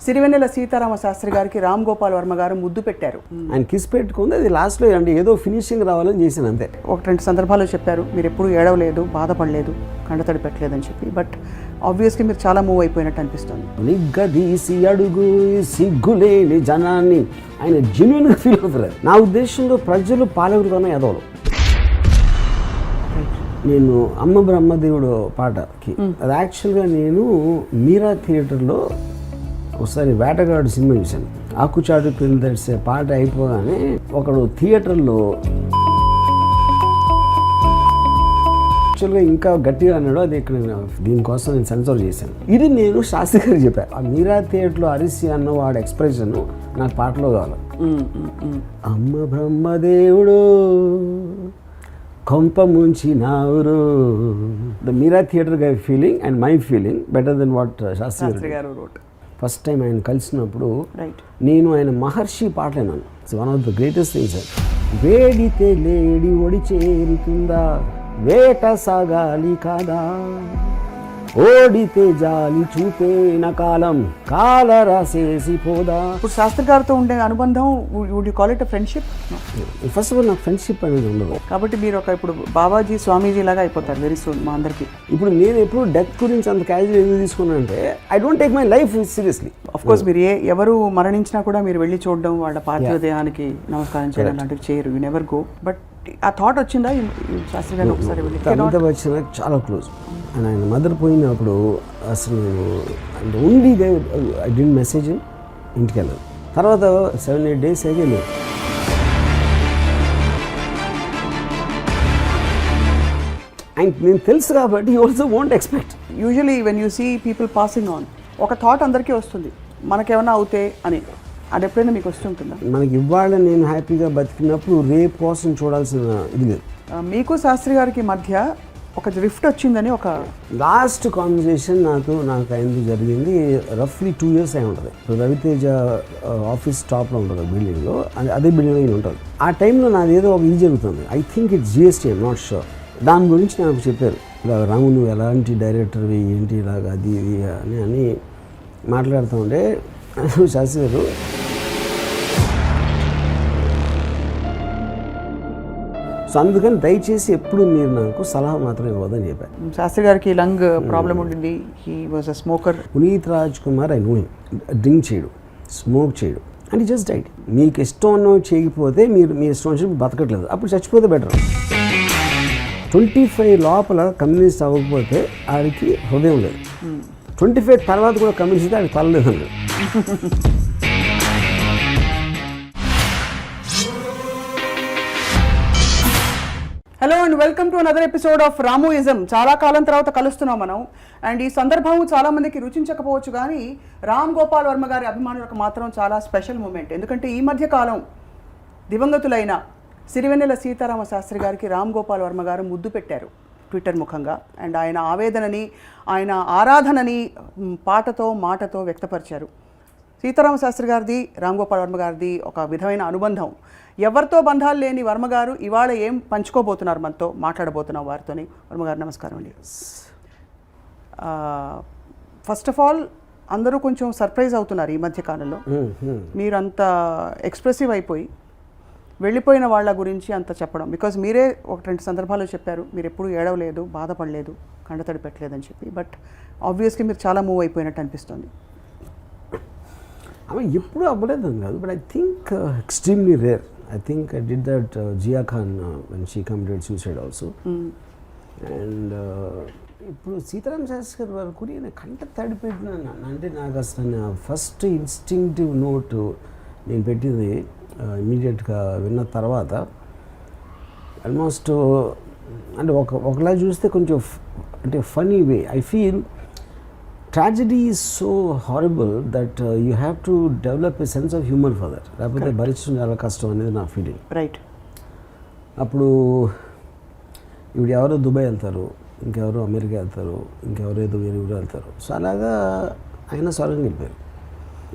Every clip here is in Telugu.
సిరివెన్నెల సీతారామ శాస్త్రి గారికి రామ్ గోపాల్ వర్మ గారు ముద్దు పెట్టారు. ఆయన కిస్ పెట్టుకుంది, అది లాస్ట్లో అండి ఏదో ఫినిషింగ్ రావాలని చేశాను అంతే. ఒక రెండు సందర్భాల్లో చెప్పారు మీరు ఎప్పుడు ఏడవలేదు, బాధపడలేదు, కండతడి పెట్టలేదని చెప్పి. బట్ ఆబ్వియస్లీ మీరు చాలా మూవ్ అయిపోయినట్టు అనిపిస్తుంది. నిగ్గదీసి అడుగు సిగ్గులేని జనాన్ని ఆయన జెన్యున్గా ఫీల్ అవుతారు. నా ఉద్దేశంలో ప్రజలు పాలకులు కన్నా ఎదవలు. నేను అమ్మ బ్రహ్మదేవుడు పాటకి అది యాక్చువల్గా నేను మీరా థియేటర్లో ఒకసారి వేటగాడు సినిమా చూశాను. ఆకుచాటు పిల్లలు తెరిసే పాట అయిపోగానే ఒకడు థియేటర్లో యాక్చువల్గా ఇంకా గట్టిగా అన్నాడు. అది ఇక్కడ దీనికోసం నేను సెన్సర్ చేశాను. ఇది నేను శాస్త్రి గారికి చెప్పాను. ఆ మీరా థియేటర్లో అరిసి అన్న వాడు ఎక్స్ప్రెషన్ నాకు పాటలో కావాలి. అమ్మ బ్రహ్మదేవుడు కొంప ముంచి నావురు. The Meera theatre guy feeling and my feeling better than what Shastri garu wrote. First time ఆయన కలిసినప్పుడు నేను ఆయన మహర్షి పాట విన్నాను. It's one of the greatest things sir. వేడితే లేడి ఒడి చేరుతుందా, వేట సాగాలి కాదా, ఓడితే జాలి చూపేన కాలం కాల రాసేసి పోదా. ఇప్పుడు శాస్త్రి గారితో ఉండే అనుబంధం would you call it friendship? First of all నాకు ఫ్రెండ్షిప్ అనేది ఉండదు. కాబట్టి మీరు ఒక ఇప్పుడు బాబాజీ స్వామీజీ లాగా అయిపోతారు వెరీ సూన్ మా అందరికి. ఇప్పుడు నేను ఎప్పుడు డెత్ గురించి అంత క్యాజువల్ ఎందుకు తీసుకున్నాను అంటే I don't take my life seriously. Of course మీరు ఎవరు మరణించినా కూడా మీరు వెళ్ళి చూడడం, వాళ్ళ పార్థివ దేహానికి నమస్కారం చేయడం లాంటివి చేయరు. You never go. బట్ ఆ థాట్ వచ్చిందా శాస్త్రి గారిని ఒకసారి వెళ్ళి? అమితాబ్ బచ్చన్ చాలా క్లోజ్. అండ్ ఆయన మదర్ పోయినప్పుడు అసలు and only they I didn't message ఇంటికి వెళ్ళాను. తర్వాత 7-8 days అయితే లేదు. అండ్ నేను తెలుసు కాబట్టి you also won't expect. Usually when you see people passing on ఒక థాట్ అందరికీ వస్తుంది, మనకేమైనా అవుతే అని. అది ఎప్పుడైనా మీకు వస్తుంటుందా? మనకి ఇవాళ నేను హ్యాపీగా బతికినప్పుడు రేపు కోసం చూడాల్సిన ఇది లేదు. మీకు శాస్త్రి గారికి మధ్య ఒక రిఫ్ట్ వచ్చిందని ఒక లాస్ట్ కాన్వర్సేషన్ నాకు ఆయనతో జరిగింది. రఫ్లీ 2 years అయి ఉంటుంది. రవితేజ ఆఫీస్ టాప్లో ఉంటుంది బిల్డింగ్లో, అదే బిల్డింగ్లో ఈయన ఉంటుంది. ఆ టైంలో నాది ఏదో ఒక ఇది జరుగుతుంది. I think it's GST, I'm not sure. దాని గురించి నాకు చెప్పారు, ఇలా రాము నువ్వు ఎలాంటి డైరెక్టర్వి ఏంటి ఇలాగ అది ఇది అని మాట్లాడుతూ ఉంటే శాస్త్రి గారు సో అందుకని దయచేసి ఎప్పుడు మీరు నాకు సలహా మాత్రం ఇవ్వదని చెప్పారు. శాస్త్రి గారికి లంగ్ ప్రాబ్లం ఉండింది. He was a smoker. Puneeth Raj Kumar I know him. Drink చేయడు, స్మోక్ చేయడు అండ్ జస్ట్ డైట్. మీకు ఇష్టం ఉన్నవి చేయకపోతే మీరు మీ ఇష్టం వచ్చి బతకట్లేదు, అప్పుడు చచ్చిపోతే బెటర్. 25 లోపల కమ్యూనిస్ట్ అవ్వకపోతే ఆడికి హృదయం లేదు. 25 తర్వాత కూడా కమ్యూనిస్ట్ అయితే ఆడికి తలలేదు అన్నాడు. Hello and welcome to another episode of Ramuism. చాలా కాలం తర్వాత కలుస్తున్నాం మనం. అండ్ ఈ సందర్భం చాలా మందికి రుచించకపోవచ్చు, కానీ రామ్ గోపాల్ వర్మ గారి అభిమానులకు మాత్రం చాలా స్పెషల్ మూమెంట్. ఎందుకంటే ఈ మధ్య కాలం దివంగతులైన సిరివెన్నెల సీతారామ శాస్త్రి గారికి రామ్ గోపాల్ వర్మ గారు ముద్దు పెట్టారు ట్విట్టర్ ముఖంగా. అండ్ ఆయన ఆవేదనని, ఆయన ఆరాధనని పాటతో మాటతో వ్యక్తపరిచారు. సీతారామ శాస్త్రి గారిది, రామ్ గోపాల్ వర్మ గారిది ఒక విధమైన అనుబంధం. ఎవరితో బంధాలు లేని వర్మగారు ఇవాళ ఏం పంచుకోబోతున్నారు మనతో, మాట్లాడబోతున్నాం వారితోని. వర్మగారు నమస్కారం అండి. ఫస్ట్ ఆఫ్ ఆల్ అందరూ కొంచెం సర్ప్రైజ్ అవుతున్నారు ఈ మధ్య కాలంలో. మీరంత ఎక్స్ప్రెసివ్ అయిపోయి వెళ్ళిపోయిన వాళ్ళ గురించి అంత చెప్పడం. బికాజ్ మీరే ఒక 2 సందర్భాల్లో చెప్పారు మీరు ఎప్పుడు ఏడవలేదు, బాధపడలేదు, కండతడి పెట్టలేదని చెప్పి. బట్ ఆబ్వియస్లీ మీరు చాలా మూవ్ అయిపోయినట్టు అనిపిస్తుంది. ఆమె ఎప్పుడు అవ్వలేదని కాదు, but I think extremely rare. I think I did that Jia Khan when she committed suicide also. And ఇప్పుడు సీతారామ శాస్త్రి గారి వరకు నేను కంట తడిపెట్టినాను అంటే నాకు అసలు ఫస్ట్ ఇన్స్టింక్టివ్ నోట్ నేను పెట్టింది ఇమీడియట్గా విన్న తర్వాత ఆల్మోస్ట్ అంటే ఒకలా చూస్తే కొంచెం అంటే funny way I feel tragedy is so horrible that you have to develop a sense of humour for that, లేకపోతే భరించడం చాలా కష్టం అనేది నా ఫీలింగ్. రైట్. అప్పుడు ఇప్పుడు ఎవరో దుబాయ్ వెళ్తారు, ఇంకెవరో అమెరికా వెళ్తారు, ఇంకెవరో ఏదో వేరే ఊరు వెళ్తారు. సో అలాగా ఆయన స్వర్గం వెళ్ళిపోయారు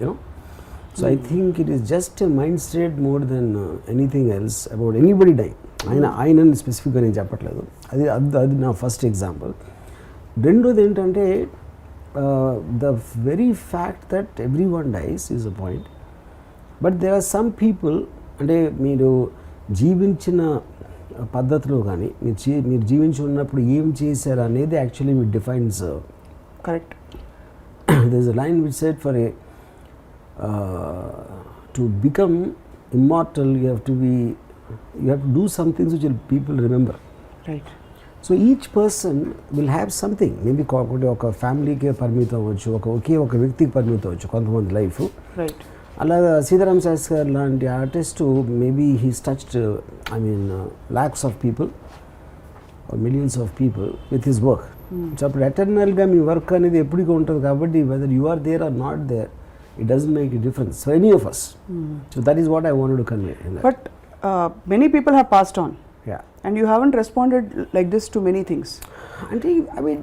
you know. So I think it is just a mind state more than anything else about anybody die. ఆయనని స్పెసిఫిక్గా నేను చెప్పట్లేదు. అది నా ఫస్ట్ ఎగ్జాంపుల్. రెండోది ఏంటంటే the very fact that everyone dies is a point, but there are some people, అంటే మీరు జీవించిన పద్ధతిలో కానీ మీరు జీవించి ఉన్నప్పుడు ఏం చేశారు అనేది actually it defines. Correct. there is a line which said for a to become immortal you have to do some things which will people remember. Right. So each person will have something, maybe ఒక ఫ్యామిలీకే పరిమితం అవ్వచ్చు, ఒక వ్యక్తికి పరిమితం అవ్వచ్చు కొంతమంది లైఫ్. రైట్. అలాగా సీతారాం శాస్త్రి గారు లాంటి artist maybe he's touched lakhs of people millions of people with his work. So అప్పుడు ఎటర్నల్గా మీ వర్క్ అనేది ఎప్పటికీ ఉంటుంది కాబట్టి whether you are there or not there it doesn't make a difference for any of us. So that is what I wanted to convey. But many people have passed on and you haven't responded like this to many things. అంటే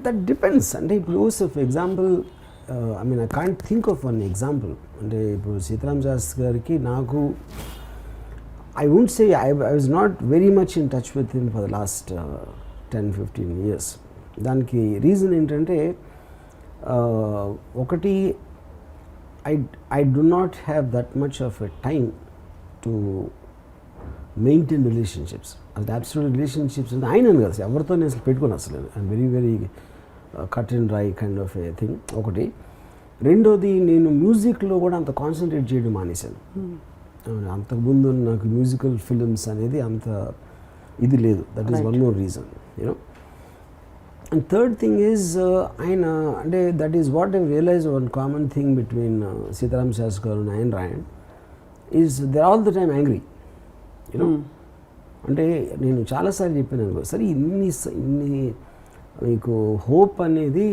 that depends. అంటే ఇప్పుడు for example I can't think of one example. అంటే ఇప్పుడు సీతారాం శాస్త్రి గారికి నాకు I won't say I was not very much in touch with him for the last 10-15 years. దానికి రీజన్ ఏంటంటే ఒకటి I do not have that much of a time to maintain relationships. అది అబ్సల్యూట్ రిలేషన్షిప్స్ అంటే ఆయన కదా ఎవరితో నేను అసలు పెట్టుకుని అసలు and very cut and dry kind of a thing ఒకటి. రెండోది నేను మ్యూజిక్లో కూడా అంత కాన్సన్ట్రేట్ చేయడం మానేశాను. అంతకుముందు నాకు మ్యూజికల్ ఫిల్మ్స్ అనేది అంత ఇది లేదు. That is one more reason you know. And third thing is ఆయన అంటే that is what I realise one common thing between Sitaram Sastry garu and ఆయన రాయన్ is they all the time angry you know. అంటే నేను చాలాసార్లు చెప్పాను అనుకో సరే ఇన్ని మీకు హోప్ అనేది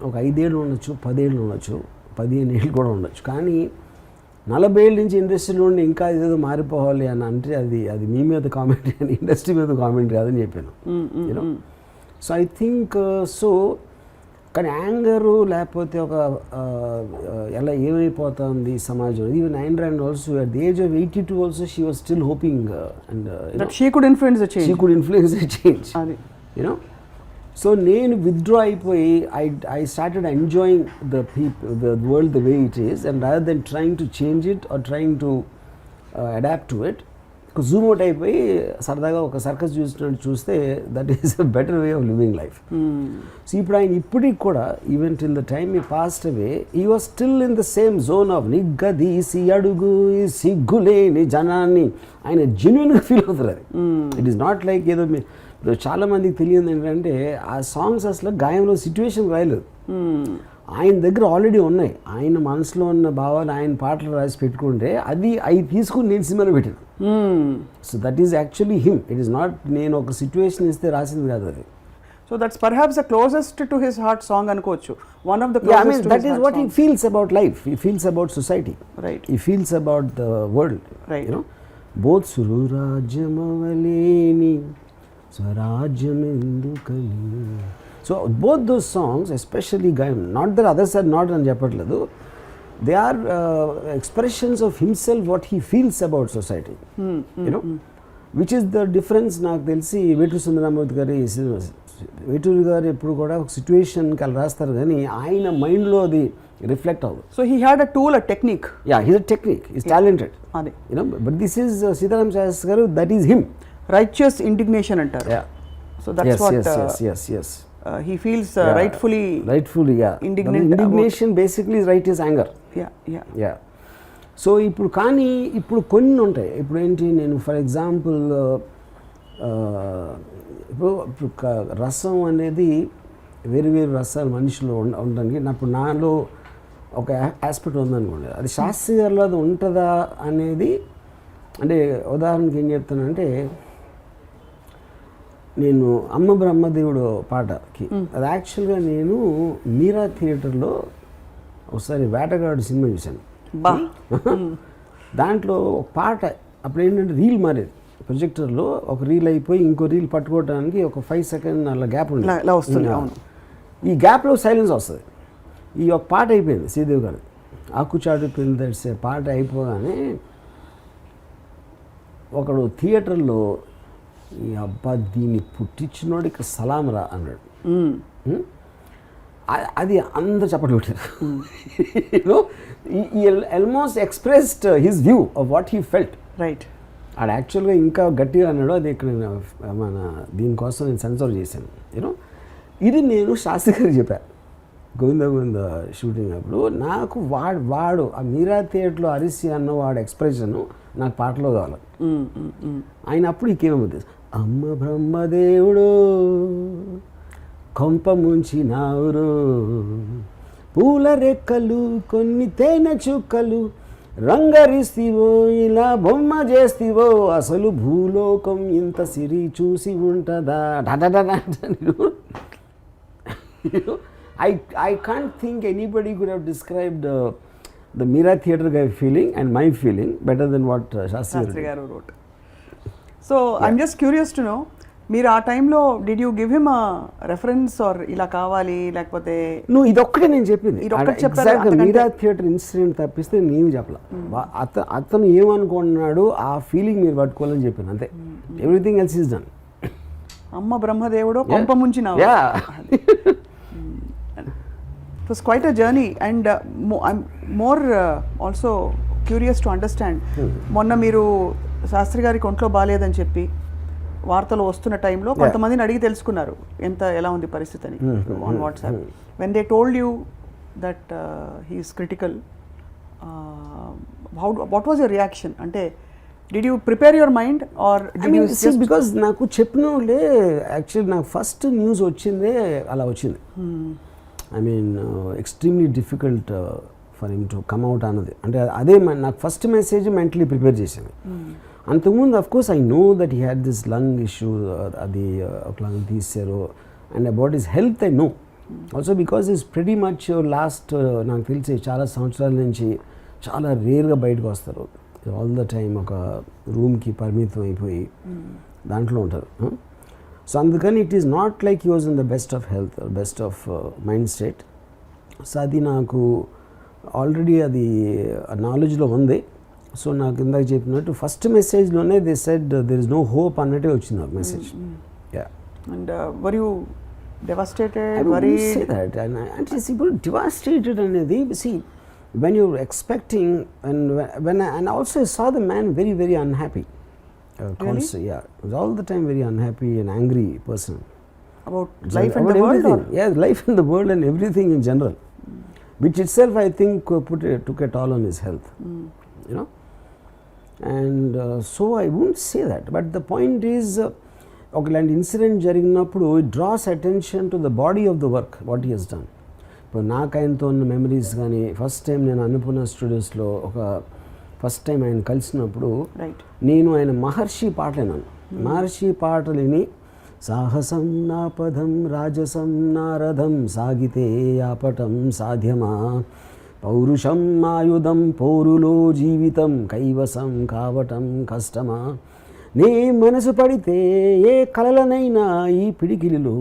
ఒక 5 ఏళ్ళు ఉండొచ్చు, 10 ఏళ్ళు ఉండొచ్చు, 15 ఏళ్ళు కూడా ఉండొచ్చు, కానీ 40 ఏళ్ళ నుంచి ఇండస్ట్రీలో ఉండి ఇంకా ఏదో మారిపోవాలి అని అంటే అది మీ మీద కామెంట్ అని ఇండస్ట్రీ మీద కామెంట్ కాదని చెప్పాను you know. So I think so కానీ యాంగరు లేకపోతే ఒక ఎలా ఏమైపోతుంది సమాజం. Even Ayn Rand also at the age of 82 also she was still hoping and she could influence the change you know. So నేను విత్డ్రా అయిపోయి I started enjoying the world the way it is and rather than trying to change it or trying to adapt to it. Zoom out అయిపోయి సరదాగా ఒక సర్కస్ చూసినట్టు చూస్తే that is a better way of living life. So ఇప్పుడు ఆయన ఇప్పటికి కూడా even till the time he passed away he was still in the same zone of నిగ్గదీసి అడుగు సిగ్గులేని జనాన్ని ఆయన జెన్యున్గా ఫీల్ అవుతారు. అది ఇట్ ఈస్ నాట్ లైక్ ఏదో చాలా మందికి తెలియదు ఏంటంటే ఆ సాంగ్స్ అసలు గాయంలో సిచ్యువేషన్ రాయలేదు, ఆయన దగ్గర ఆల్రెడీ ఉన్నాయి. ఆయన మనసులో ఉన్న భావాలు ఆయన పాటలు రాసి పెట్టుకుంటే అవి తీసుకుని నేను సినిమాలో పెట్టాను. So that is actually him. It is not నేను ఒక సిచ్యువేషన్ ఇస్తే రాసింది కాదు అది. So that's perhaps the closest to his heart song అనుకోవచ్చు. One of the closest that is what he feels about life. He feels about society, right. He feels about the world, right. You know. Both సురాజ్యమవలేని స్వరాజ్యం ఎందుకని. So both those songs especially Gaayam, not that others are not అని చెప్పట్లేదు, they are expressions of himself what he feels about society you know, which is the difference. నాకు తెలిసి వేటూరి సుందరరామూర్తి వేటూరి గారు ఎప్పుడు కూడా ఒక సిచ్యువేషన్కి అలా రాస్తారు కానీ ఆయన మైండ్లో అది రిఫ్లెక్ట్ అవ్వదు. So he had a tool, a technique. Yeah, he's a technique, he's talented అదే you know. But this is Sitaram Sastry garu, that is him. Righteous indignation అంటారు. So that's what yes he feels rightfully yeah. indignant. Indignation basically is right is anger. Yeah. So ఇప్పుడు కొన్ని ఉంటాయి. ఇప్పుడు ఏంటి, నేను ఫర్ ఎగ్జాంపుల్ ఇప్పుడు రసం అనేది వేరు రసాలు మనిషిలో ఉండడానికి ఇప్పుడు నాలో ఒక ఆస్పెక్ట్ ఉందనుకోండి, అది శాస్త్రి గారిలో అది ఉంటుందా అనేది. అంటే ఉదాహరణకి ఏం చెప్తానంటే, నేను అమ్మ బ్రహ్మదేవుడు పాటకి అది యాక్చువల్గా నేను మీరా థియేటర్లో ఒకసారి వేటగాడు సినిమా చూశాను. దాంట్లో ఒక పాట అప్పుడు ఏంటంటే రీల్ మారేది ప్రొజెక్టర్లో, ఒక రీల్ అయిపోయి ఇంకో రీల్ పట్టుకోవడానికి ఒక 5 సెకండ్ అలా గ్యాప్ వస్తుంది. ఈ గ్యాప్లో సైలెన్స్ వస్తుంది. ఈ ఒక పాట అయిపోయింది శ్రీదేవి గారు ఆకుచాటు పిల్లదడిసే పాట అయిపోగానే ఒకడు థియేటర్లో ఈ అబ్బా దీన్ని పుట్టించినోడికి సలాం రా అన్నాడు. అది అందరూ చప్పట్లు కొట్టారు. యూనో ఈ almost expressed his view of what he felt. Right. అది యాక్చువల్గా ఇంకా గట్టిగా అన్నాడు. అది ఇక్కడ మన దీనికోసం నేను సెన్సార్ చేశాను. యూనో ఇది నేను శాస్త్రి గారికి చెప్పాను గోవింద షూటింగ్ అప్పుడు. నాకు వాడు ఆ మీరా థియేటర్లో అరిసి అన్న వాడు ఎక్స్ప్రెషన్ నాకు పాటలో కావాలి. ఆయన అప్పుడు ఈ కేమవుతుంది, అమ్మ బ్రహ్మదేవుడు కొంప ముంచినావురు, పూల రెక్కలు కొన్ని తేనె చుక్కలు రంగరిస్తివో ఇలా బొమ్మ చేస్తివో, అసలు భూలోకం ఇంత సిరి చూసి ఉంటుందా. I can't think anybody could have described the Meera Theatre guy feeling and my feeling better than what Shastri garu wrote. So yeah. I'm just curious to know, మీరు ఆ టైంలో did you give him a reference or ఇలా కావాలి లేకపోతే నువ్వు ఇదొక్కటే నేను చెప్పింది. మీరా థియేటర్ ఇన్సిడెంట్ తప్పిస్తే నేను చెప్పలా. అతను ఏమనుకున్నాడు ఆ ఫీలింగ్ మీరు పట్టుకోవాలని చెప్పాను అంతే. Everything else is done. అమ్మ బ్రహ్మదేవుడు కొంప ముంచినావు. It was quite a journey and I'm more also curious to understand. మొన్న మీరు శాస్త్రి గారికి ఒంట్లో బాగాలేదని చెప్పి వార్తలు వస్తున్న టైంలో కొంతమందిని అడిగి తెలుసుకున్నారు ఎలా ఉంది పరిస్థితి అని on WhatsApp. When they told you that he is critical, what was your reaction? అంటే did you prepare your mind or because నాకు చెప్పిన వాళ్ళే యాక్చువల్లీ నాకు ఫస్ట్ న్యూస్ వచ్చిందే అలా వచ్చింది. I mean extremely difficult for him to come out అన్నది. అంటే అదే నాకు ఫస్ట్ మెసేజ్ మెంటలీ ప్రిపేర్ చేసింది. అంతకుముందు of course I know that he had this lung issue, అది ఒక లంగ్ తీసారు, and about his health I know also because is pretty much last నాకు తెలిసి చాలా సంవత్సరాల నుంచి చాలా రేర్గా బయటకు వస్తారు. ఆల్ ద టైమ్ ఒక రూమ్కి పరిమితం అయిపోయి దాంట్లో ఉంటారు. సో అందుకని it is not like he was in the best of health, best of mind state. So అది నాకు ఆల్రెడీ అది నాలెడ్జ్లో ఉంది. సో నాకు ఇందాక చెప్పినట్టు ఫస్ట్ మెసేజ్లోనే they said there is no hope అన్నట్టే వచ్చింది నాకు message. And were you devastated? అంటే ఇప్పుడు డివాస్టేటెడ్ అనేది see when you're expecting and also I saw the man very very unhappy. Really? Yeah, all the time very unhappy and angry person about life and the world. Yeah, life and the world and everything in general, which itself I think took a toll on his health. You know, and so I won't say that, but the point is ఒకలాంటి ఇన్సిడెంట్ జరిగినప్పుడు it draws attention to the body of the work what he he's done. ఇప్పుడు నాకు ఆయనతో ఉన్న మెమరీస్ కానీ ఫస్ట్ టైం నేను అన్నపూర్ణ స్టూడియోస్లో ఫస్ట్ టైం ఆయన కలిసినప్పుడు నేను ఆయన మహర్షి పాట విన్నాను. మహర్షి పాటలు విని సాహసం నా పదం రాజసం నారథం సాగితే ఆపటం సాధ్యమా, పౌరుషం ఆయుధం పోరులో జీవితం కైవసం కావటం కష్టమా, నీ మనసు పడితే ఏ కలలనైనా ఈ పిడికిలిలో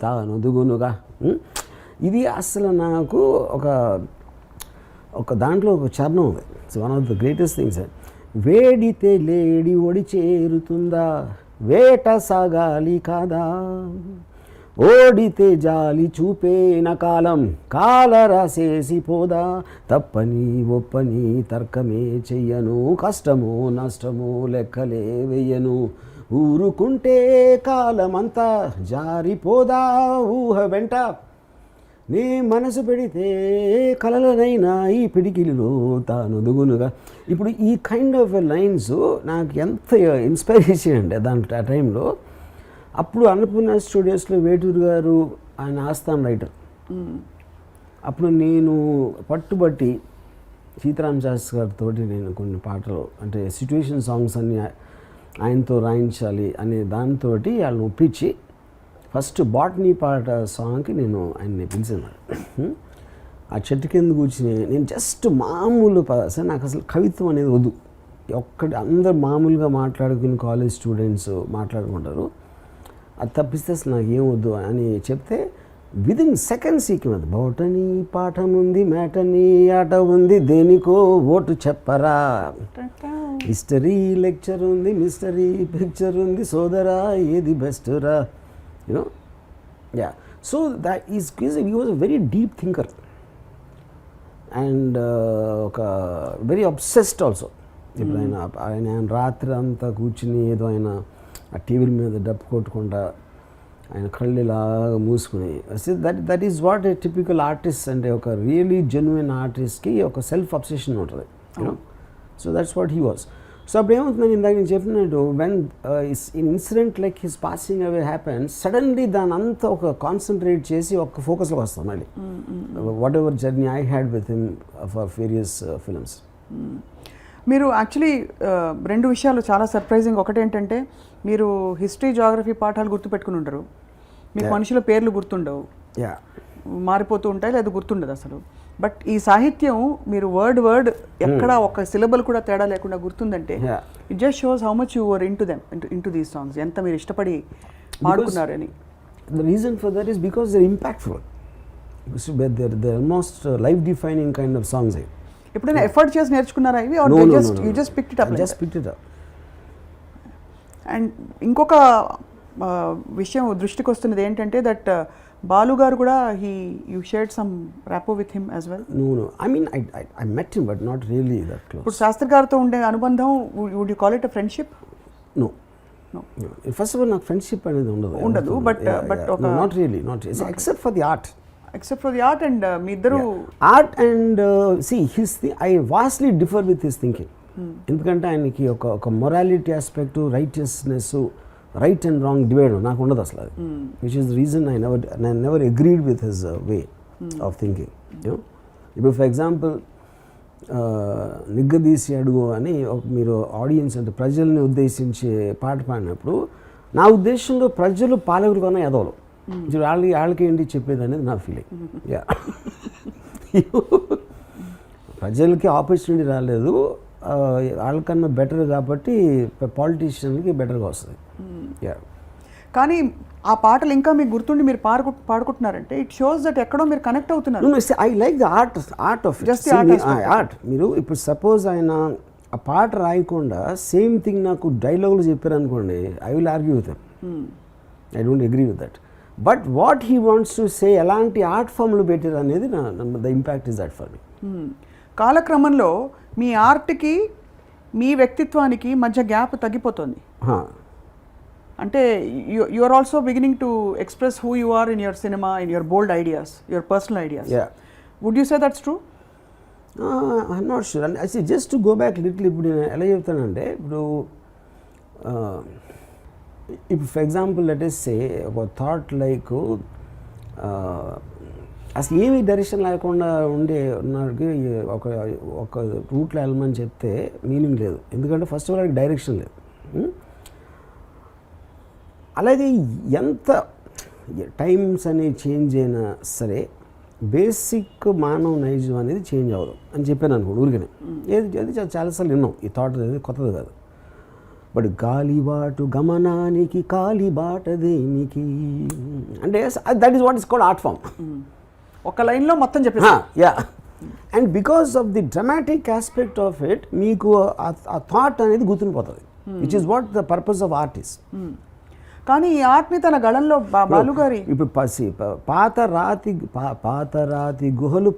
తానొదుగునుగా. ఇది అసలు నాకు ఒక దాంట్లో ఒక చరణం ఉంది. It's one of the greatest things. వేడితే లేడి ఒడి చేరుతుందా, వేట సాగాలి కాదా, ఓడితే జాలి చూపేన కాలం కాల రాసేసి పోదా, తప్పని ఒప్పని తర్కమే చెయ్యను, కష్టమో నష్టమో లెక్కలే వెయ్యను, ఊరుకుంటే కాలమంతా జారిపోదా ఊహ వెంట, నీ మనసు పెడితే కలలనైనా ఈ పిడికిలిలో తానొదుగునుగా. ఇప్పుడు ఈ కైండ్ ఆఫ్ లైన్స్ నాకు ఎంత ఇన్స్పైరేషన్ అండి దాంట్లో ఆ టైంలో. అప్పుడు అన్నపూర్ణ స్టూడియోస్లో వేటూరు గారు ఆయన ఆస్థాన్ రైటర్. అప్పుడు నేను పట్టుబట్టి సీతారాం శాస్త్రి గారితో నేను కొన్ని పాటలు అంటే సిచ్యువేషన్ సాంగ్స్ అన్నీ ఆయనతో రాయించాలి అనే దాంతో వాళ్ళని ఒప్పించి ఫస్ట్ బాటనీ పాట సాంగ్కి నేను ఆయన్ని పిలిచాను. ఆ చెట్టు కింద కూర్చుని నేను జస్ట్ మామూలు సార్ నాకు అసలు కవిత్వం అనేది వద్దు, ఒక్కటి అందరు మామూలుగా మాట్లాడుకుని కాలేజ్ స్టూడెంట్స్ మాట్లాడుకుంటారు, అది తప్పిస్తే అసలు నాకు ఏం వద్దు అని చెప్తే విదిన్ సెకండ్స్ ఈకిమది బోటనీ పాఠం ఉంది, మేటనీ ఆట ఉంది, దేనికో ఓటు చెప్పరా, హిస్టరీ లెక్చర్ ఉంది, మిస్టరీ పిక్చర్ ఉంది, సోదరా ఏది బెస్ట్ రా, you know. Yeah so that he was a very deep thinker and ఒక వెరీ అబ్సెస్డ్ ఆల్సో. ఇప్పుడు ఆయన రాత్రి అంతా కూర్చుని ఏదో ఆయన ఆ టీవీల మీద డప్పు కొట్టకుండా ఆయన కళ్ళు ఇలాగా మూసుకుని, that is what a typical artist అంటే ఒక రియలీ జెన్యున్ ఆర్టిస్ట్కి ఒక సెల్ఫ్ అబ్సెషన్ ఉంటుంది, you know. So that's what he was. So అప్పుడు ఏమవుతుందని ఇందాక నేను చెప్పినట్టు when incident like his passing away happen, suddenly దాని అంతా ఒక కాన్సన్ట్రేట్ చేసి ఒక ఫోకస్లోకి వస్తాం మళ్ళీ. What ever journey I had with him for various films. మీరు యాక్చువల్లీ రెండు విషయాలు చాలా సర్ప్రైజింగ్. ఒకటేంటంటే మీరు హిస్టరీ జాగ్రఫీ పాఠాలు గుర్తుపెట్టుకుని ఉంటారు, మీకు మనుషుల పేర్లు గుర్తుండవు, మారిపోతూ ఉంటాయి లేదా గుర్తుండదు అసలు. బట్ ఈ సాహిత్యం మీరు వర్డ్ ఎక్కడ ఒక సిలబల్ కూడా తేడా లేకుండా గుర్తుందంటే it just shows how much you were into these songs, ఎంత మీరు ఇష్టపడి పాడుకున్నారని. The reason for that is because they're impactful. They're almost life defining kind of songs. ఎప్పుడైనా ఎఫర్ట్ చేసి నేర్చుకున్నారా ఇవి, or you just picked it up? Just picked it up. And ఇంకొక విషయం దృష్టికి వస్తున్నది ఏంటంటే దట్ బాలు గారు కూడా you shared some rapport with him as well. No. I mean, I met him, but not really that close. ఇప్పుడు శాస్త్రి గారితో ఉండే అనుబంధం, would you call it a friendship? No. First of all, నాకు ఫ్రెండ్షిప్ అనేది ఉండదు. బట్ ఒక not really, except for the art. Except for the art. And మీ ఇద్దరు art and I vastly differ with his thinking. ఎందుకంటే ఆయనకి ఒక morality aspect, righteousness, right and wrong divide నాకు ఉండదు అసలు అది. Which is the reason I never agreed with his way of thinking. ఇప్పుడు ఫర్ ఎగ్జాంపుల్ నిగ్గదీసి అడుగు అని మీరు ఆడియన్స్ అంటే ప్రజల్ని ఉద్దేశించి పాట పాడినప్పుడు నా ఉద్దేశంలో ప్రజలు పాలకులు కన్నా ఎదవలు, వాళ్ళకి ఏంటి చెప్పేది అనేది నా ఫీలింగ్. యా, ప్రజలకి ఆపర్చునిటీ రాలేదు, వాళ్ళకన్నా బెటర్ కాబట్టి పాలిటీషియన్కి బెటర్గా వస్తుంది. యా, కానీ ఆ పాటలు ఇంకా మీకు గుర్తుండి మీరు పాడుకుంటున్నారంటే ఇట్ షోస్ దట్ ఎక్కడో మీరు కనెక్ట్ అవుతున్నారు. I like the art of Just the art. మీరు ఇప్పుడు సపోజ్ ఆయన ఆ పాట రాయకుండా సేమ్ థింగ్ నాకు డైలాగులు చెప్పారు అనుకోండి, I will argue with him. I don't agree with that. But what he wants to say, ఎలాంటి ఆర్ట్ ఫామ్లో పెట్టారు అనేది the impact is that for me. కాలక్రమంలో మీ ఆర్ట్కి మీ వ్యక్తిత్వానికి మధ్య గ్యాప్ తగ్గిపోతుంది. అంటే you are also beginning to express who you are in your cinema, in your bold ideas, your personal ideas. Would you say that's true? I'm not sure. And I just to go back little, ఇప్పుడు నేను ఎలా చెప్తానంటే ఇప్పుడు ఫర్ ఎగ్జాంపుల్ లెట్ us సే ఒక థాట్ లైక్ అసలు ఏమి డైరెక్షన్ లేకుండా ఉన్నకి ఒక రూట్లో వెళ్ళమని చెప్తే మీనింగ్ లేదు. ఎందుకంటే ఫస్ట్ ఆఫ్ ఆల్ డైరెక్షన్ లేదు. అలాగే ఎంత టైమ్స్ అనేవి చేంజ్ అయినా సరే బేసిక్ మానవ నైజం అనేది చేంజ్ అవ్వదు అని చెప్పాను అనుకోండి ఊరికనే. అది చాలాసార్లు విన్నాం ఈ థాట్ అనేది, కొత్తది కాదు. బట్ గాలిబాటు గమనానికి కాలిబాట దేనికి అంటే that is what is called art form. ఒక లైన్లో మొత్తం చెప్పేసి. Yeah, and because of the dramatic aspect of it మీకు ఆ థాట్ అనేది గుర్తుండిపోతుంది, which is what the purpose of art is. కానీ ఈ ఆర్ట్ని తన గళంలో బాలుగారి ఇప్పుడు పాత రాతి గుహలు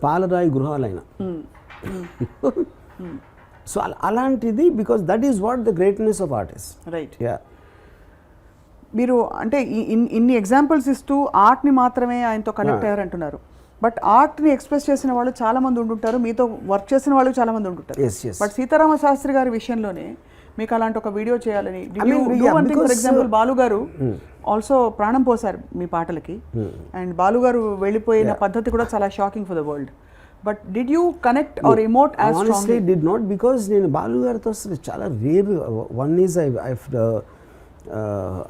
పాలరాయి గృహాలైన, సో అలాంటిది, because that is what the greatness of art is. Right. Yeah, మీరు అంటే ఇన్ని ఎగ్జాంపుల్స్ ఇస్తూ ఆర్ట్ని మాత్రమే ఆయనతో కనెక్ట్ అయ్యారంటున్నారు. బట్ ఆర్ట్ని ఎక్స్ప్రెస్ చేసిన వాళ్ళు చాలా మంది ఉంటుంటారు, మీతో వర్క్ చేసిన వాళ్ళు చాలా మంది ఉంటుంటారు. బట్ సీతారామ శాస్త్రి గారి విషయంలోనే మీకు అలాంటి ఒక వీడియో చేయాలని, ఫర్ ఎగ్జాంపుల్ బాలు గారు ఆల్సో ప్రాణం పోసారు మీ పాటలకి, అండ్ బాలు గారు వెళ్ళిపోయిన పద్ధతి కూడా చాలా shocking for the world. But did you connect or emote as strongly? Did not, because నేను బాలు గారితో అసలు చాలా rare. One is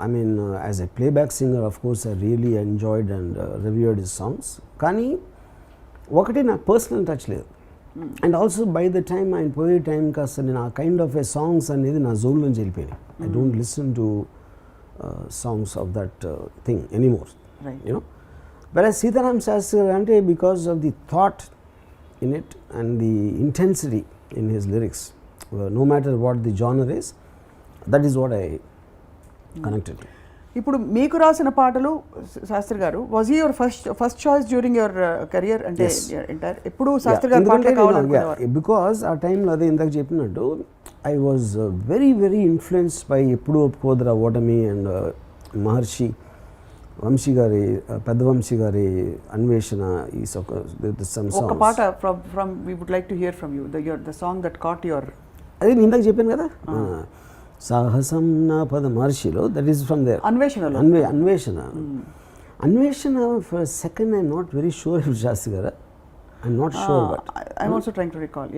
I mean, as a playback singer, of course, I really enjoyed and revered his songs. కానీ ఒకటి నాకు పర్సనల్ టచ్ లేదు. And also by the time ఆయన పోయే టైం కాస్త నేను ఆ కైండ్ ఆఫ్ ఏ సాంగ్స్ అనేది నా జోన్ నుంచి వెళ్ళిపోయినాయి. I don't listen to songs of that thing anymore, you know. But Seetharam Sastry garu అంటే because of the thought in it and the intensity in his lyrics, no matter what the genre is, that is what I connected. ఇప్పుడు మీకు రాసిన పాటలు Sastry garu was your first choice during your career అంటే ఎంటైర్ ఎప్పుడు శాస్త్రి గారు పాటలు కావాలనుకునేవారు? బికాస్ ఆ టైంలో అదే ఇందాక చెప్పినట్టు I was very very influenced by ఎప్పుడు ఒప్పుకోదురా ఓటమి అండ్ మహర్షి వంశీ గారి పెద్ద వంశీ గారి అన్వేషణ ఈ ఒక పాట from we would like to hear from you the song that caught your. అదే నేను ఇందాక చెప్పాను కదా సాహసం నా పద మహర్షిలో దట్ ఈస్ ఫ్రమ్ దేర్ అన్వేషణలో Anveshana for second I'm not very sure if Shastri garu I'm not sure but I'm also trying to recall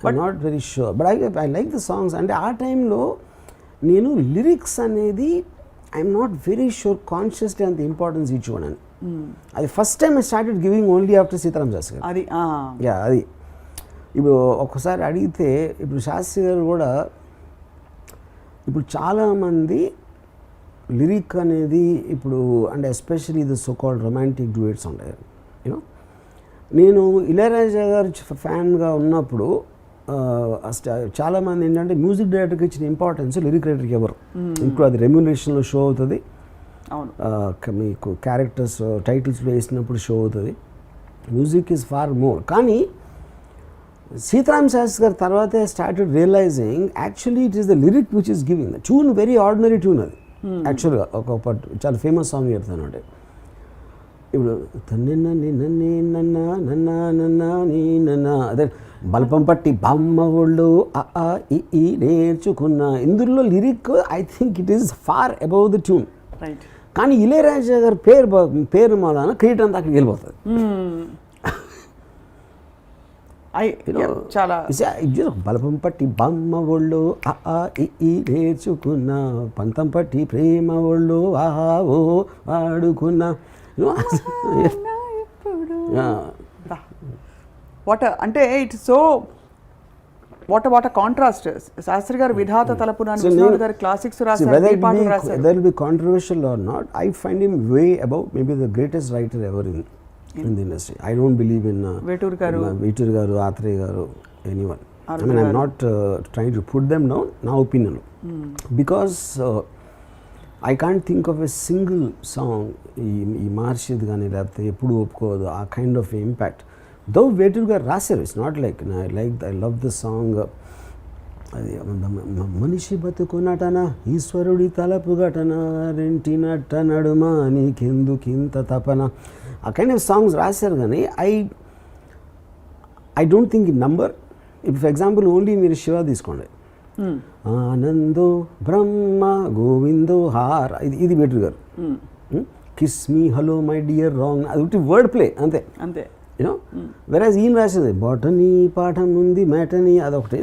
but not very sure but I like the songs. అంటే ఆ టైంలో నేను లిరిక్స్ అనేది I'm not very sure consciously అంత ఇంపార్టెన్స్ ఇచ్చుకోండి. అది first time I started giving only after Seetharam Sastry garu. అది అది ఇప్పుడు ఒక్కసారి అడిగితే ఇప్పుడు శాస్త్రి గారు కూడా ఇప్పుడు చాలామంది లిరిక్ అనేది ఇప్పుడు అంటే especially the so called romantic duets ఉంటాయి యూనో. నేను ఇళయరాజా గారు ఫ్యాన్గా ఉన్నప్పుడు చాలామంది ఏంటంటే మ్యూజిక్ డైరెక్టర్కి ఇచ్చిన ఇంపార్టెన్స్ లిరిక్ రైటర్కి ఎవరు. ఇప్పుడు అది రెమ్యునరేషన్లో షో అవుతుంది, మీకు క్యారెక్టర్స్ టైటిల్స్ వేసినప్పుడు షో అవుతుంది. Music is far more. కానీ సీతారాం శాస్త్రి గారి తర్వాతే started realising actually it is the lyric which is giving the tune. Very ordinary tune అది యాక్చువల్గా. ఒక చాలా ఫేమస్ సాంగ్ చెప్తాను అంటే ఇప్పుడు అదే బల్పం పట్టి బామ్మ ఒళ్ళు ఈ నేర్చుకున్న. ఇందులో lyric I think it is far above the tune. కానీ ఇళయరాజా గారి పేరు మూలాన క్రియేట్ అంతా అక్కడికి వెళ్ళిపోతుంది. చాలా బలపం పట్టి బామ్మ ఒళ్ళు ఈ నేర్చుకున్న, పంతం పట్టి ప్రేమ ఒళ్ళు ఓ వాడుకున్న. వాట్ అంటే it's so what contrast. Sastry garu విధాత తలపున గారు క్లాసిక్స్ రాశారు. There will be controversial or not, I find him way above, maybe the greatest writer ever in the industry. I don't believe in Vetur garu, Athre garu, anyone. I mean, I'm not trying to put them down, na opinion. Because I can't think of a single song ఈ మార్షిద్ కానీ లేకపోతే ఎప్పుడు ఒప్పుకోదు ఆ కైండ్ ఆఫ్ ఇంపాక్ట్. దో వేటూర్ గారు రాశారు. It's not like I love the song. అది మనిషి బతుకునటన ఈశ్వరుడి తలపు ఘటన రెంటినట్ట నడుమ నీకెందుకింత తపన, ఆ కైండ్ ఆఫ్ సాంగ్స్ రాశారు. కానీ I don't think in number. ఇప్పుడు ఫర్ ఎగ్జాంపుల్ ఓన్లీ మీరు శివ తీసుకోండి, ఆనందో బ్రహ్మ గోవిందో హార్, ఇది వేటూర్ గారు. Kiss me hello my dear wrong, అది ఒకటి వర్డ్ ప్లే అంతే అంతే యూనో. వెరాజ్ ఈయన రాసింది బొటనీ పాఠం ఉంది మేటని, అదొకటి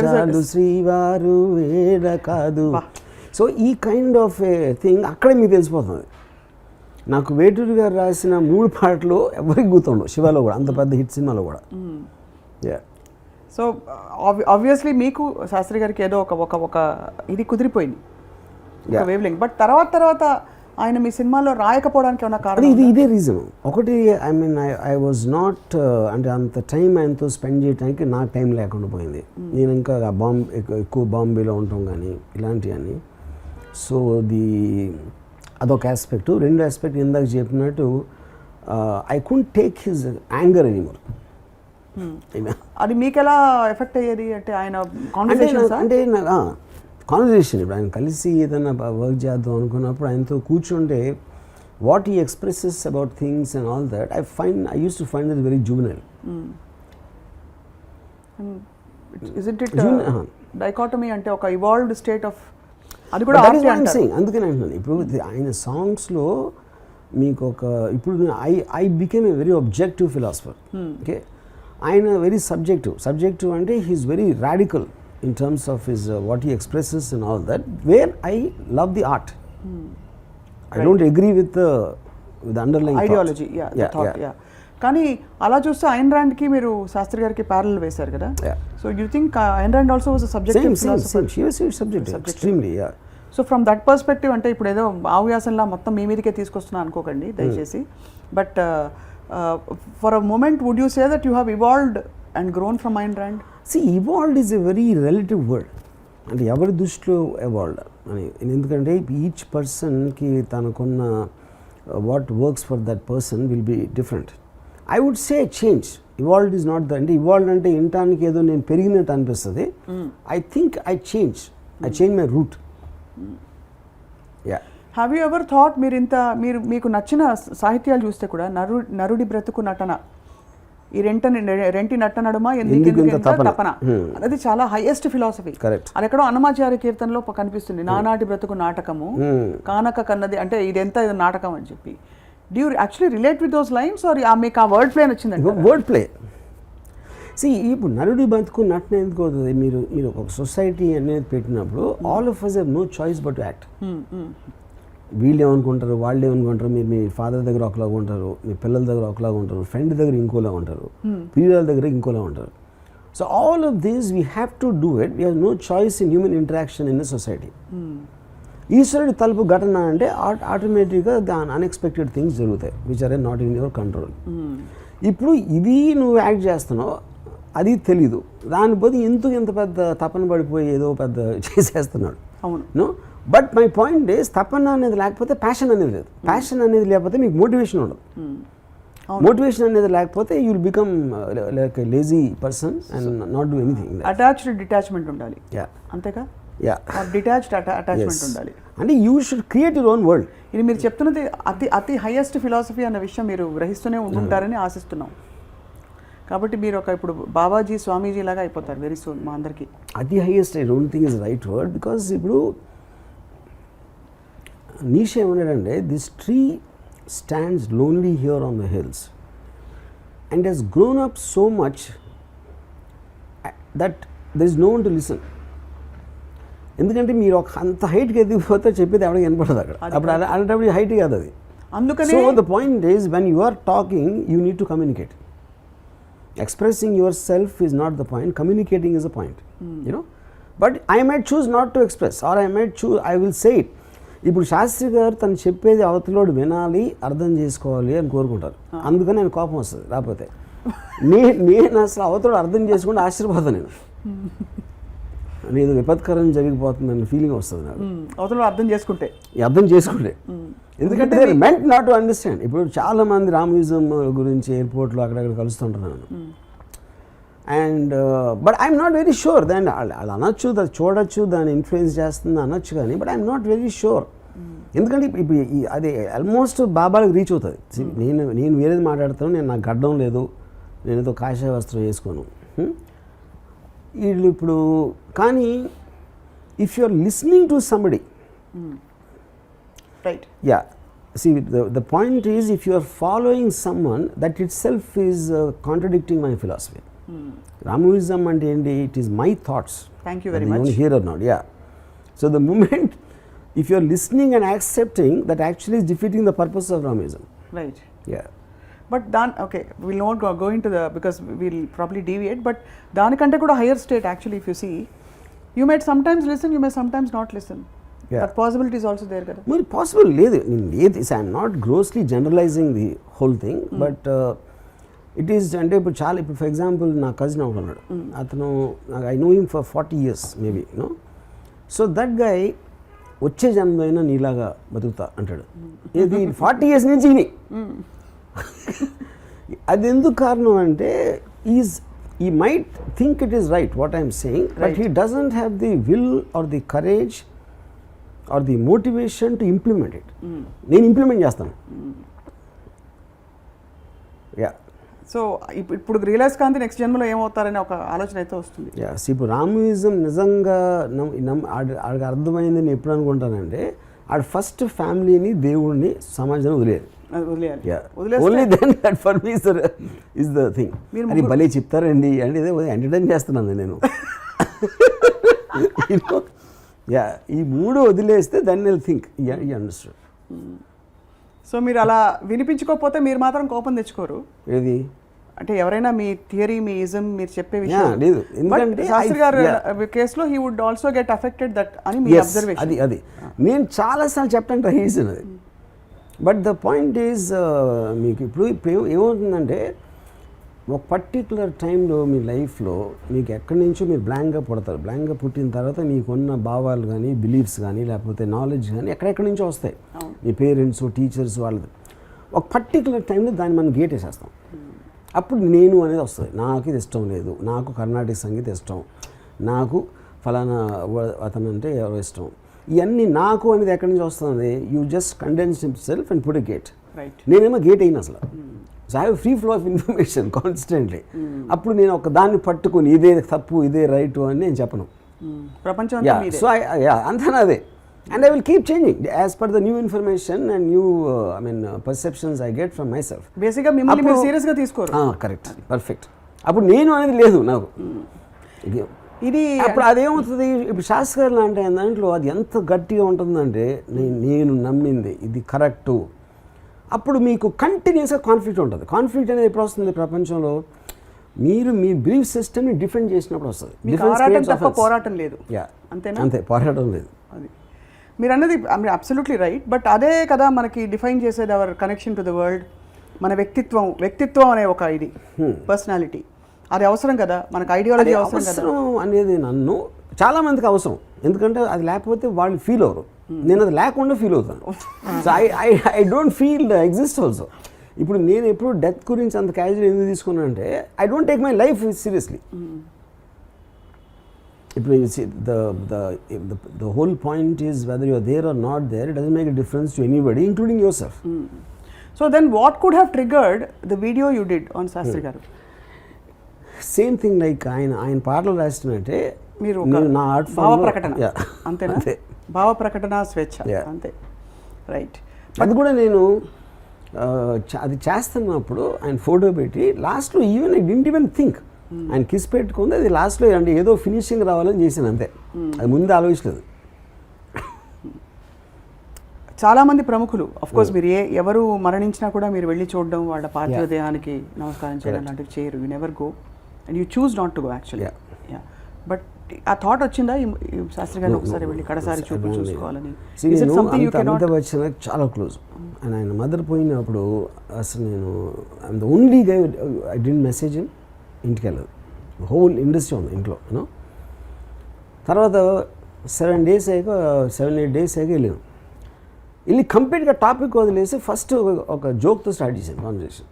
చాలు శ్రీవారు వేడ కాదు. సో ఈ కైండ్ ఆఫ్ ఏ థింగ్ అక్కడే మీకు తెలిసిపోతుంది. నాకు వేటూరి గారు రాసిన 3 పాటలు ఎవరికి గుర్తుండవు శివాలో కూడా, అంత పెద్ద హిట్ సినిమాలో కూడా. సో ఆబ్వియస్లీ మీకు శాస్త్రి గారికి ఏదో ఒక ఇది కుదిరిపోయింది వేవ్ లెంగ్త్. బట్ తర్వాత ఆయన మీ సినిమాలో రాయకపోవడానికి ఏమైనా కారణం? ఇదే రీజన్. ఒకటి I mean I was not, అంటే అంత టైం ఆయనతో స్పెండ్ చేయడానికి నాకు టైం లేకుండా పోయింది. నేను ఇంకా ఎక్కువ బాంబేలో ఉంటాం కానీ ఇలాంటివన్నీ. సో అదొక ఆస్పెక్ట్. రెండో ఆస్పెక్ట్ ఇందాక చెప్పినట్టు I couldn't take his anger anymore. అది మీకు ఎలా ఎఫెక్ట్ అయ్యేది అంటే ఆయన కాన్వర్సేషన్? అంటే కాన్వర్సేషన్ ఇప్పుడు ఆయన కలిసి ఏదైనా వర్క్ చేద్దాం అనుకున్నప్పుడు ఆయనతో కూర్చుంటే what he expresses about things and all that I use to find that very juvenile. Isn't it dichotomy అంటే ఒక ఇవాల్వ్డ్ స్టేట్ ఆఫ్ అది కూడా అందుకని అంటున్నాను. ఇప్పుడు ఆయన సాంగ్స్లో మీకు ఇప్పుడు I became a very objective philosopher. Okay, ఆయన వెరీ సబ్జెక్టివ్ అంటే he is very radical in terms of his what he expresses and all that, where I love the art. I don't agree with the underlying ideology thought. కానీ అలా చూస్తే ఐన్ ర్యాండ్ కి మీరు శాస్త్రి గారికి ప్యారలల్ వేశారు కదా. So you think ఐన్ Rand also was a subjective philosopher? She was subjective extremely. So from that perspective అంటే ఇప్పుడు ఏదో ఆవ్యాసంలా మొత్తం మీ మీదకే తీసుకొస్తున్నా అనుకోకండి దయచేసి. But for a moment would you say that you have evolved and grown from Ayn Rand? See, evolved is a very relative word. అంటే ఎవరి దృష్టిలో ఎవాల్వ్డ్ అని. ఎందుకంటే ఈచ్ పర్సన్కి తనకున్న what works for that person will be different. I would say change. Evolved is not the, అంటే ఇవాల్వ్డ్ అంటే వినటానికి ఏదో నేను పెరిగినట్టు అనిపిస్తుంది. I think I change my route. Yeah. Have you ever thought మీకు నచ్చిన సాహిత్యాలు చూస్తే కూడా నరుడి బ్రతుకు నటన, ఈ రెంటి నట్ట నడుమ ఎందుకు తపన అది చాలా హైయెస్ట్ ఫిలాసఫీ. అది ఎక్కడో అన్నమాచార్య కీర్తనలో కనిపిస్తుంది. నానాటి బ్రతుకు నాటకము కానక కన్నది, అంటే ఇదెంత ఇది నాటకం అని చెప్పి. Do you actually relate with those lines or మీకు ఆ వర్డ్ ప్లే వచ్చిందండి? Word play. ఇప్పుడు నరుడి బతుకు నటన ఎందుకు అవుతుంది? మీరు ఒక సొసైటీ అనేది పెట్టినప్పుడు all of us have no choice but to act. వీళ్ళు ఏమనుకుంటారు, వాళ్ళు ఏమనుకుంటారు, మీరు మీ ఫాదర్ దగ్గర ఒకలాగా ఉంటారు, మీ పిల్లల దగ్గర ఒకలాగా ఉంటారు, ఫ్రెండ్ దగ్గర ఇంకోలా ఉంటారు, పిల్లల దగ్గర ఇంకోలా ఉంటారు. So all of these we have to do it. We have no choice in human interaction in the society. ఈశ్వరుడి తలుపు ఘటన అంటే ఆటోమేటిక్గా దాని అన్ఎక్స్పెక్టెడ్ థింగ్స్ జరుగుతాయి which are not in your control. ఇప్పుడు ఇది నువ్వు యాక్ట్ చేస్తున్నావు, అది తెలీదు, దాని పోతే ఎందుకు ఇంత పెద్ద తపన పడిపోయి ఏదో పెద్ద చేసేస్తున్నాడు. అవును. No, but my point is తపన అనేది లేకపోతే ప్యాషన్ అనేది లేదు. ప్యాషన్ అనేది లేకపోతే మీకు మోటివేషన్ ఉండదు. మోటివేషన్ అనేది లేకపోతే you will become like a lazy person and not do anything. Attached detachment ఉండాలి. అంతేగా? డిటాచ్డ్ అటాచ్మెంట్ ఉండాలి. అంటే you should create your own world. ఇది మీరు చెప్తున్నది అతి హైయెస్ట్ ఫిలాసఫీ అన్న విషయం మీరు గ్రహిస్తూనే ఉంటుంటారని ఆశిస్తున్నాం. కాబట్టి మీరు ఇప్పుడు బాబాజీ స్వామీజీ లాగా అయిపోతారు వెరీ సూన్ మా అందరికీ. అతి highest I don't think is right word. Because ఇప్పుడు నీషే ఏమన్నాడంటే, this tree stands lonely here on the hills and he's grown up so much that there is no one to listen. ఎందుకంటే మీరు ఒక అంత హైట్కి ఎదిగిపోతే చెప్పేది ఎవరికి వినపడదు అక్కడ. అప్పుడు అలాంటప్పుడు హైట్ కాదు అది. అందుకని so the point is when you are talking you need to communicate. Expressing yourself is not the point, communicating is the point. You know, but I might choose not to express, or I might choose, I will say it. ఇప్పుడు శాస్త్రి గారు తను చెప్పేది అవతలోడు వినాలి, అర్థం చేసుకోవాలి అని కోరుకుంటారు. అందుకని నేను కోపం వస్తుంది. రాకపోతే నేను అసలు అవతలోడు అర్థం చేసుకుంటే ఆశ్చర్యపోతాను. నేను విపత్కరం జరిగిపోతుందని ఫీలింగ్ వస్తుంది నాకు అవతలోడు అర్థం చేసుకుంటే. ఎందుకంటే మెంట్ నాట్ టు అండర్స్టాండ్. ఇప్పుడు చాలా మంది రామోయిజం గురించి ఎయిర్పోర్ట్లో అక్కడక్కడ కలుస్తుంటున్నాను. And but I'm not very sure. దాన్ని అది అనొచ్చు, అది చూడొచ్చు, దాన్ని ఇన్ఫ్లుయెన్స్ చేస్తుంది అనొచ్చు, కానీ but I'm not very sure. ఎందుకంటే ఇప్పుడు అది ఆల్మోస్ట్ బాబాలకు రీచ్ అవుతుంది. నేను వేరేది మాట్లాడతాను, నేను నాకు గడ్డం లేదు, నేను ఏదో కాషాయ వస్త్రం వేసుకోను. వీళ్ళు ఇప్పుడు కానీ if you are listening to somebody, right, yeah, see the point is if you are following someone, that itself is contradicting my philosophy. Ramoism and it is my thoughts. Thank you very much. Only here or not, yeah. So the moment if you are listening and accepting, that actually is defeating the purpose of Ramoism. Right. Yeah. But okay, we'll not go into the, because we'll probably deviate, but దానికంటే కూడా higher state actually, if you see, you might sometimes listen, you may sometimes not listen. Yeah. That possibility is also there kada. Well, possible లేదు. I'm not grossly generalizing the whole thing, but it is, అంటే ఇప్పుడు చాలా, ఇప్పుడు ఫర్ ఎగ్జాంపుల్ నా కజిన్ ఒకడు ఉన్నాడు. అతను I know him for 40 years maybe, you know. So that guy వచ్చే జన్మదైనా నీలాగా బతుకుతా అంటాడు. ఇది 40 years నుంచి ఇని. అది ఎందుకు కారణం అంటే he might think it is right what I am saying, but he doesn't have the will or the courage or the motivation to implement it. నేను ఇంప్లిమెంట్ చేస్తాను. యా. సో ఇప్పుడు రియలైజ్ కాంతి నెక్స్ట్ జన్మలో ఏమవుతారనే ఒక ఆలోచన అయితే వస్తుంది. యా. ఇప్పుడు రామోయిజం నిజంగా ఆడికి అర్థమైంది నేను ఎప్పుడు అనుకుంటానంటే, ఆడ ఫస్ట్ ఫ్యామిలీని, దేవుడిని, సమాజాన్ని వదిలేయాలి. Only then that for me is the thing. అది భలే చెప్తారండి అంటే ఇదే ఎంటర్టైన్ చేస్తున్నాను నేను. యా. ఈ మూడు వదిలేస్తే then I'll think you understand. So మీరు అలా వినిపించుకోకపోతే మీరు మాత్రం కోపం తెచ్చుకోరు? ఏది అంటే ఎవరైనా మీ థియరీ, మీ ఇజం మీరు చెప్పే విషయం లేదు. ఎందుకంటే శాస్త్రి గారు కేసులో he would also get affected that అని మీ అబ్జర్వేషన్. అది నేను చాలాసార్లు చెప్పడానికి ట్రై చేశాను అది. బట్ ద పాయింట్ ఈజ్ మీకు ఇప్పుడు ఏమవుతుందంటే, ఒక పర్టికులర్ టైంలో మీ లైఫ్లో మీకు ఎక్కడి నుంచో మీరు బ్లాంక్గా పుడతారు. బ్లాంక్గా పుట్టిన తర్వాత మీకున్న భావాలు కానీ బిలీఫ్స్ కానీ లేకపోతే నాలెడ్జ్ కానీ ఎక్కడెక్కడి నుంచో వస్తాయి. మీ పేరెంట్స్ టీచర్స్ వాళ్ళది ఒక పర్టికులర్ టైంలో దాన్ని మనం గేట్ వేసేస్తాం. అప్పుడు నేను అనేది వస్తుంది. నాకు ఇది ఇష్టం లేదు, నాకు కర్ణాటక సంగీతం ఇష్టం, నాకు ఫలానా అతను అంటే ఎవరో ఇష్టం. ఇవన్నీ నాకు అనేది ఎక్కడి నుంచి వస్తుంది? You just condense himself and put a gate. నేనేమో గేట్ అయిన అసలు. So I have free flow of information constantly. అప్పుడు నేను ఒక దాన్ని పట్టుకొని ఇదే తప్పు ఇదే రైట్ అని నేను చెప్పను. ప్రపంచం సో అంతా అదే. And I will keep changing as per the new information and new perceptions I get from myself. బేసిక్గా మిమ్మల్ని మీరు సీరియస్గా తీసుకోరు. Correct, perfect. అప్పుడు నేను అనేది లేదు నాకు. ఇది అప్పుడు అదేమవుతుంది, ఇప్పుడు శాస్త్రాలు అంటే దాంట్లో అది ఎంత గట్టిగా ఉంటుందంటే నేను నమ్మింది ఇది కరెక్టు. అప్పుడు మీకు కంటిన్యూస్గా కాన్ఫ్లిక్ట్ ఉంటుంది. కాన్ఫ్లిక్ట్ అనేది ఎప్పుడు వస్తుంది ప్రపంచంలో? మీరు మీ బిలీఫ్ సిస్టమ్ని డిఫెండ్ చేసినప్పుడు వస్తుంది. పోరాటం లేదు, అంతేనా? అంతే, పోరాటం లేదు. అది మీరు అన్నది అబ్సల్యూట్లీ రైట్. బట్ అదే కదా మనకి డిఫైన్ చేసేది our connection to the world. మన వ్యక్తిత్వం అనే ఒక ఇది పర్సనాలిటీ, అది అవసరం కదా మనకు. ఐడియాలజీ అవసరం అనేది నన్ను చాలా మందికి అవసరం. ఎందుకంటే అది లేకపోతే వాళ్ళు ఫీల్ అవ్వరు. నేను అది లేకుండా ఫీల్ అవుతాను. So I don't feel exist also. ఇప్పుడు నేను ఎప్పుడు డెత్ గురించి అంత క్యాజువల్ ఎందుకు తీసుకున్నాను అంటే I don't take my life seriously. ఇప్పుడు the whole point is whether you are there or not there, it doesn't make a difference to anybody, including yourself. So then what could have triggered the video you did on Shastri garu? Same thing, like ఆయన పాటలు రాస్తున్నట్టే మీరు నా ఆర్ట్ భావ ప్రకటన, అంతేనా? భావ ప్రకటన స్వేచ్ఛ, అంతే, రైట్. అది కూడా నేను అది చేస్తున్నప్పుడు ఆయన ఫోటో పెట్టి లాస్ట్లో even I didn't even think, ఆయన కిస్ పెట్టుకుంది అది లాస్ట్లో అంటే ఏదో ఫినిషింగ్ రావాలని చేశాను అంతే. అది ముందు ఆలోచించలేదు. చాలామంది ప్రముఖులు కోర్స్ మీరు ఎవరు మరణించినా కూడా మీరు వెళ్ళి చూడడం, వాళ్ళ పార్థివ దేహానికి నమస్కారం చేయడం లాంటివి చేయరు. You never go and you choose not to go actually. But ఆ థాట్ వచ్చిందా శాస్త్రి గారిని ఒకసారి వెళ్ళి కడసారి చూసుకోవాలని? వచ్చిన చాలా క్లోజ్. అండ్ ఆయన మదర్ పోయినప్పుడు అసలు నేను I'm the only guy I didn't message him. ఇంటికి వెళ్ళదు, హోల్ ఇండస్ట్రీ ఉంది ఇంట్లో. యూనో తర్వాత 7-8 days అయ్యాక వెళ్ళాను. వెళ్ళి కంప్లీట్గా టాపిక్ వదిలేసి ఫస్ట్ ఒక జోక్తో స్టార్ట్ చేశాను కాన్వర్సేషన్.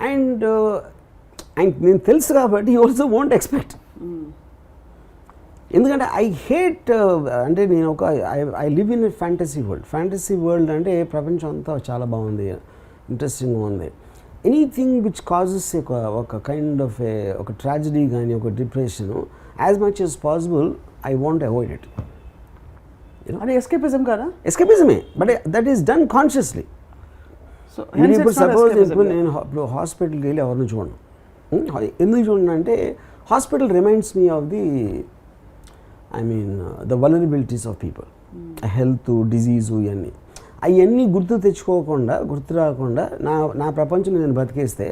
అండ్ నేను తెలుసు కాబట్టి యూ ఆల్సో వోంట్ ఎక్స్పెక్ట్. ఎందుకంటే ఐ హేట్ అంటే నేను ఒక I live in fantasy world. Fantasy world అంటే ప్రపంచం అంతా చాలా బాగుంది, ఇంట్రెస్టింగ్గా ఉంది. ఎనీథింగ్ విచ్ కాజెస్ ఒక కైండ్ ఆఫ్ ఒక ట్రాజడీ కానీ ఒక depression, as much as possible I want avoid it. అది ఎస్కేపిజం కదా? ఎస్కేపిజమే, but that is done consciously. ఇప్పుడు సపోజ్ ఇప్పుడు నేను ఇప్పుడు హాస్పిటల్కి వెళ్ళి ఎవరిని చూడను. ఎందుకు చూడను అంటే hospital reminds me of the the vulnerabilities of people, health, disease, ఇవన్నీ గుర్తు రాకుండా నా ప్రపంచం నేను బతికేస్తే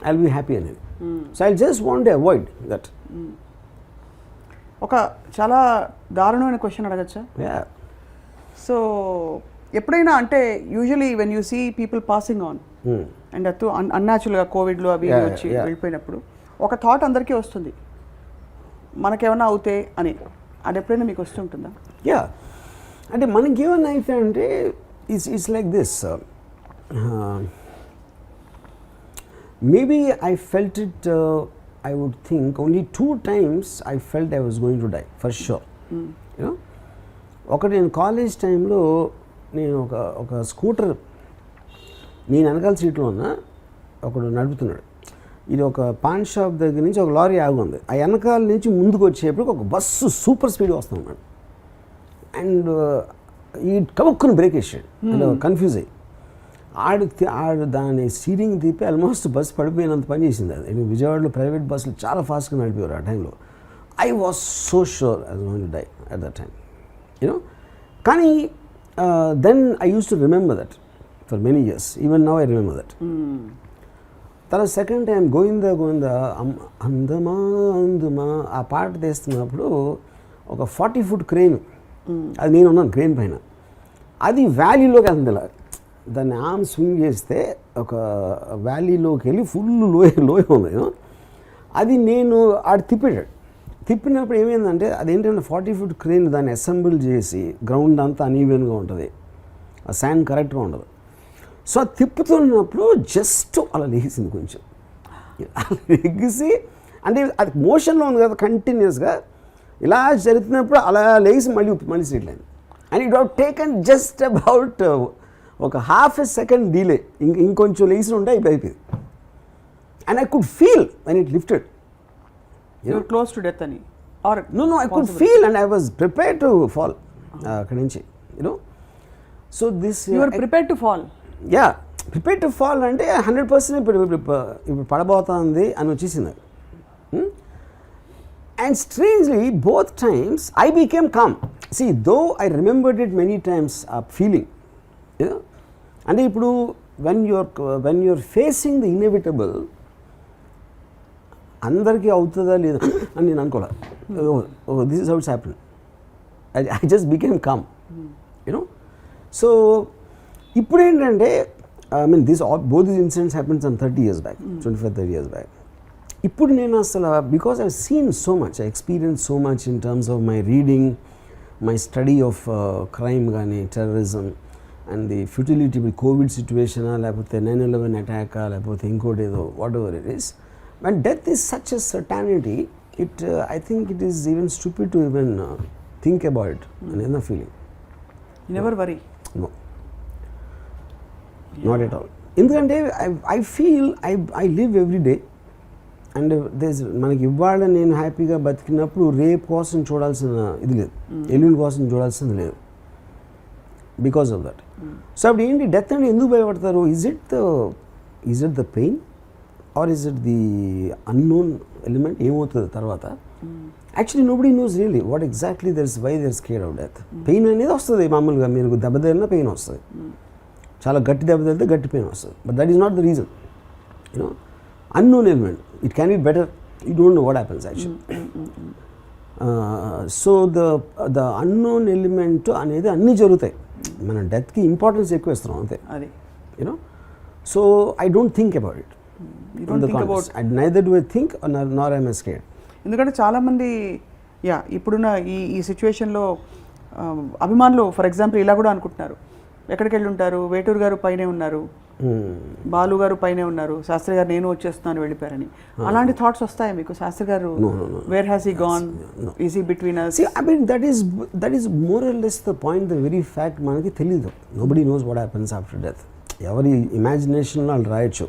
ఐ విల్ బీ హ్యాపీ అనేది. So I just want avoid that. ఒక చాలా దారుణమైన క్వశ్చన్ అడగచ్చా? సో ఎప్పుడైనా అంటే usually when you see people passing on and అటు అన్యాచురల్గా కోవిడ్లో అవి వచ్చి వెళ్ళిపోయినప్పుడు ఒక థాట్ అందరికీ వస్తుంది, మనకేమన్నా అవుతే అని. అది ఎప్పుడైనా మీకు వస్తుంటుందా? అంటే మనకేమన్నా అయితే అంటే it's like this. Maybe I felt it, I would think only 2 times I felt I was going to die, for sure. You know, ఒకటి నేను కాలేజ్ టైంలో నేను ఒక స్కూటర్, నేను వెనకాల సీట్లో ఉన్నా, ఒకడు నడుపుతున్నాడు. ఇది ఒక పాన్ షాప్ దగ్గర నుంచి ఒక లారీ ఆగి ఉంది. ఆ వెనకాల నుంచి ముందుకు వచ్చేప్పుడు ఒక బస్సు సూపర్ స్పీడ్ వస్తున్నాడు. అండ్ ఈ కవక్కుని బ్రేక్ వేసాడు. కన్ఫ్యూజ్ అయ్యి ఆడు దాని స్టీరింగ్ తిప్పి ఆల్మోస్ట్ బస్సు పడిపోయినంత పని చేసింది. అది విజయవాడలో ప్రైవేట్ బస్సులు చాలా ఫాస్ట్గా నడిపేవారు ఆ టైంలో. I was so sure I was going to die at that time, you know. కానీ then I use to remember that for many years. Even now I remember that. తర్వాత సెకండ్ టైం గోవిందా అందమా ఆ పాట తీస్తున్నప్పుడు ఒక 40 foot క్రెయిన్, అది నేను ఉన్నాను క్రెయిన్ పైన, అది వ్యాలీలోకి వెళ్తుంది ఇలా దాన్ని ఆర్మ్ స్వింగ్ చేస్తే ఒక వ్యాలీలోకి వెళ్ళి ఫుల్ లోయ ఉంది అది నేను ఆడు తిప్పినప్పుడు ఏమైందంటే అదేంటంటే 40 ఫీట్ క్రేన్ దాన్ని అసెంబుల్ చేసి గ్రౌండ్ అంతా అనీవెన్గా ఉంటుంది, ఆ శాండ్ కరెక్ట్గా ఉండదు. సో అది తిప్పుతున్నప్పుడు జస్ట్ అలా లేచింది కొంచెం, అలా లెగిసి అంటే అది మోషన్లో ఉంది కదా కంటిన్యూస్గా, ఇలా జరుగుతున్నప్పుడు అలా లేచి మళ్ళీ సీట్ అయింది. And it have taken just about ఒక హాఫ్ ఎ సెకండ్ డిలే, ఇంకొంచెం లేచి ఉంటే అయిపోయింది. And I could feel when it lifted. You're close to death ani or No, I could feel and I was prepared to fall అక్కడి నుంచి, so this you were prepared to fall. Yeah, prepared to fall అంటే 100% ఇప్పుడు పడబోతుంది అని వచ్చేసింది. And strangely both times I became calm. See, though I remembered it many times, feeling అంటే ఇప్పుడు when you're facing the inevitable, అందరికీ అవుతుందా లేదా అని నేను అనుకోలే. This is how it's happen. I just became calm, so ఇప్పుడు ఏంటంటే I mean both these incidents happens on 30 years back, 25-30 years back. ఇప్పుడు నేను అసలు because I seen so much, I experience so much in terms of my reading, my study of crime కానీ terrorism and the futility, Covid సిచ్యువేషనా లేకపోతే 9/11 అటాకా లేకపోతే ఇంకోటి ఏదో whatever it is. When death is such a certainty, I think it is even stupid to even think about it. Another feeling. You never worry? No. Not at all. ఎందుకంటే I feel I live every day and మనకి ఇవాళ నేను హ్యాపీగా బతికినప్పుడు రేపు కోసం చూడాల్సిన ఇది లేదు, ఎల్లుండి కోసం చూడాల్సింది లేదు, బికాస్ ఆఫ్ దట్. సో అప్పుడు ఏంటి డెత్ అంటే ఎందుకు భయపడతారు? Is it the pain or is it the unknown element? ఏమవుతుంది తర్వాత? Actually nobody knows really what exactly why they're scared of death. Pain అనేది వస్తుంది మామూలుగా, మీరు దెబ్బ తగిలినా పెయిన్ వస్తుంది, చాలా గట్టి దెబ్బ తగిలితే గట్టి పెయిన్ వస్తుంది, but that is not the reason. Unknown element, it can be better, you don't know what happens actually. So the unknown element అనేది అన్నీ జరుగుతాయి, మన డెత్కి ఇంపార్టెన్స్ ఎక్కువ ఇస్తున్నాం అంతే. అది so I don't think about it. Neither do I think nor am I scared. ఎందుకంటే చాలామంది ఇప్పుడున్న ఈ సిచ్యువేషన్లో అభిమానులు ఫర్ ఎగ్జాంపుల్ ఇలా కూడా అనుకుంటున్నారు, ఎక్కడికి వెళ్ళి ఉంటారు, వేటూరు గారు పైనే ఉన్నారు, బాలు గారు పైనే ఉన్నారు, శాస్త్రి గారు నేను వచ్చేస్తున్నాను వెళ్ళిపోయారని. అలాంటి థాట్స్ వస్తాయా మీకు? శాస్త్రి గారు where has he gone, is he between us? See, I mean that is more or less the point, the very fact మనకి తెలియదు. Nobody knows what happens after death. ఎవరి ఇమాజినేషన్లో వాళ్ళు రాయొచ్చు.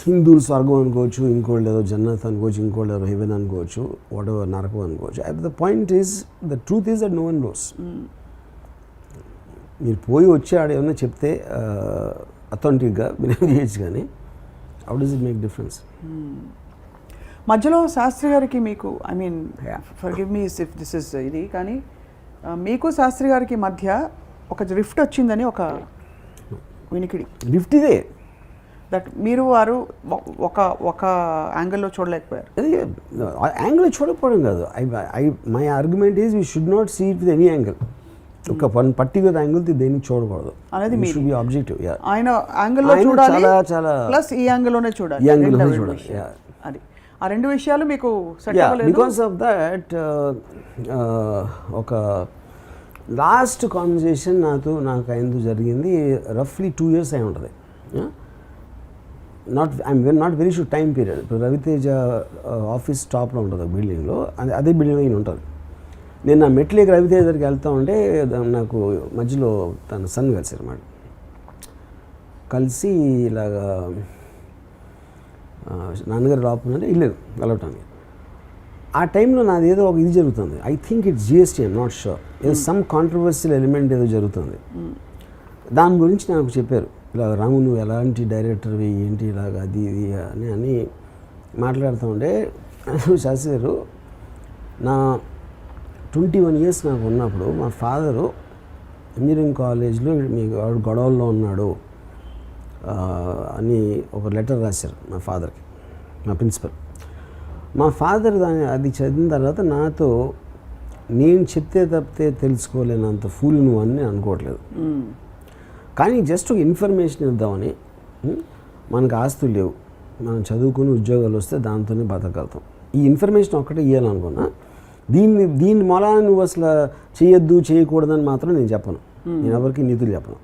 హిందువులు స్వర్గం అనుకోవచ్చు, ఇంకోళ్ళు ఏదో జన్నత్ అనుకోవచ్చు, ఇంకోళ్ళు ఏదో హెవెన్ అనుకోవచ్చు, వాట్ ఎవర్ నరకం అనుకోవచ్చు. The point is, the truth is that no one knows. మీరు పోయి వచ్చి ఆడ ఏమన్నా చెప్తే అథెంటిక్గా మీరు చేయొచ్చు, కానీ how does it make difference? మధ్యలో శాస్త్రి గారికి మీకు, I mean forgive me if this is ఇది, కానీ మీకు శాస్త్రి గారికి మధ్య ఒక రిఫ్ట్ వచ్చిందని ఒక వినికిడి. రిఫ్ట్ ఇదే దట్ మీరు వారు ఒక యాంగిల్లో చూడలేకపోయారు. యాంగిల్ చూడకపోవడం కాదు, my argument is we should not see it with any angle. ఒక వన్ పర్టికులర్ యాంగిల్ దేనికి చూడకూడదు అనేది మీ షుడ్ బి ఆబ్జెక్టివ్. ఆయన యాంగిల్లో చూడాలి, చాలా ప్లస్ ఈ యాంగిల్లోనే చూడాలి, ఈ యాంగిల్లోనే చూడాలి. అది ఆ రెండు విషయాలు మీకు సెట్ అవ్వలేదు. బికాస్ ఆఫ్ దట్ ఒక లాస్ట్ కాన్వర్సేషన్ నాకు ఆయనతో జరిగింది రఫ్లీ 2 years అయి ఉంటుంది. I'm not very sure time period. ఇప్పుడు రవితేజ ఆఫీస్ టాప్లో ఉంటుంది బిల్డింగ్లో, అదే బిల్డింగ్లో ఈయన ఉంటుంది. నేను నా మెట్లకి రవితేజ దగ్గరికి వెళ్తా ఉంటే నాకు మధ్యలో తన సన్ కలిసారు అన్నమాట. కలిసి ఇలాగా నాన్నగారు లోపలంటే వెళ్ళారు కలవటానికి. ఆ టైంలో నాది ఏదో ఒక ఇది జరుగుతుంది. I think it's GST, I'm not sure. ఏదో సమ్ కాంట్రవర్షియల్ ఎలిమెంట్ ఏదో జరుగుతుంది. దాని గురించి నాకు చెప్పారు, ఇలా రాము నువ్వు ఎలాంటి డైరెక్టర్వి ఏంటి ఇలాగ అది ఇది అని మాట్లాడుతూ ఉంటే శాస్త్రి గారు, నా 21 years నాకు ఉన్నప్పుడు మా ఫాదరు ఇంజనీరింగ్ కాలేజ్లో మీకు ఆవిడ గొడవల్లో ఉన్నాడు అని ఒక లెటర్ రాశారు మా ఫాదర్కి, మా ప్రిన్సిపల్. మా ఫాదర్ అది చదివిన తర్వాత నాతో, నేను చెప్తే తప్పితే తెలుసుకోలేనంత ఫూల్ నువ్వు అని అనుకోవట్లేదు, కానీ జస్ట్ ఒక ఇన్ఫర్మేషన్ ఇద్దామని మనకు ఆస్తులు లేవు, మనం చదువుకుని ఉద్యోగాలు వస్తే దాంతోనే బతకగలుగుతాం, ఈ ఇన్ఫర్మేషన్ ఒక్కటే ఇవ్వాలనుకున్నా. దీన్ని మూలాన నువ్వు అసలు చేయొద్దు చేయకూడదని మాత్రం నేను చెప్పను, నేను ఎవరికి నీతులు చెప్పను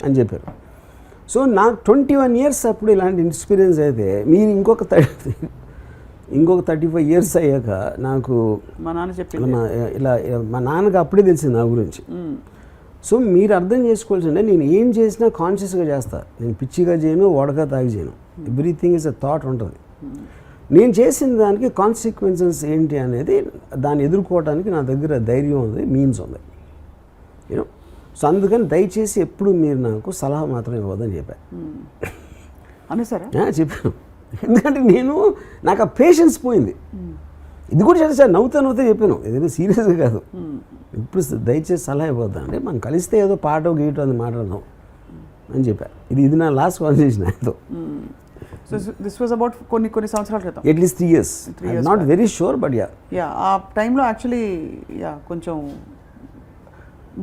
అని చెప్పారు. సో నాకు 21 years అప్పుడు ఇలాంటి ఎక్స్పీరియన్స్ అయితే మీరు ఇంకొక 35 years అయ్యాక నాకు మా నాన్న చెప్పి ఇలా మా నాన్నకి అప్పుడే తెలిసింది నా గురించి. సో మీరు అర్థం చేసుకోవాల్సిందే, నేను ఏం చేసినా కాన్షియస్గా చేస్తాను, నేను పిచ్చిగా చేయను, ఓడగా తాగి చేయను. ఎవ్రీథింగ్ ఇస్ అ థాట్ ఉంటుంది. నేను చేసిన దానికి కాన్సిక్వెన్సెస్ ఏంటి అనేది దాన్ని ఎదుర్కోవడానికి నా దగ్గర ధైర్యం ఉంది, మీన్స్ ఉంది, యూనో. సో అందుకని దయచేసి ఎప్పుడు మీరు నాకు సలహా మాత్రం ఇవ్వదని చెప్పాను. అనేసారా? చెప్పాను, ఎందుకంటే నాకు ఆ పేషెన్స్ పోయింది. ఇది కూడా చేస్తా నవ్వుతా చెప్పాను, ఏదైనా సీరియస్గా కాదు. ఇప్పుడు దయచేసి సలహా ఇవ్వద్దండి, మనం కలిస్తే ఏదో పాటో గీటో అని మాట్లాడదాం అని చెప్పాను. ఇది నా లాస్ట్ కాన్వర్సేషన్ ఆయనతో. సో దిస్ వాజ్ అబౌట్ కొన్ని సంవత్సరాల క్రితం, at least 3 years. I'm not very sure, but yeah ఆ టైంలో యాక్చువల్లీ కొంచెం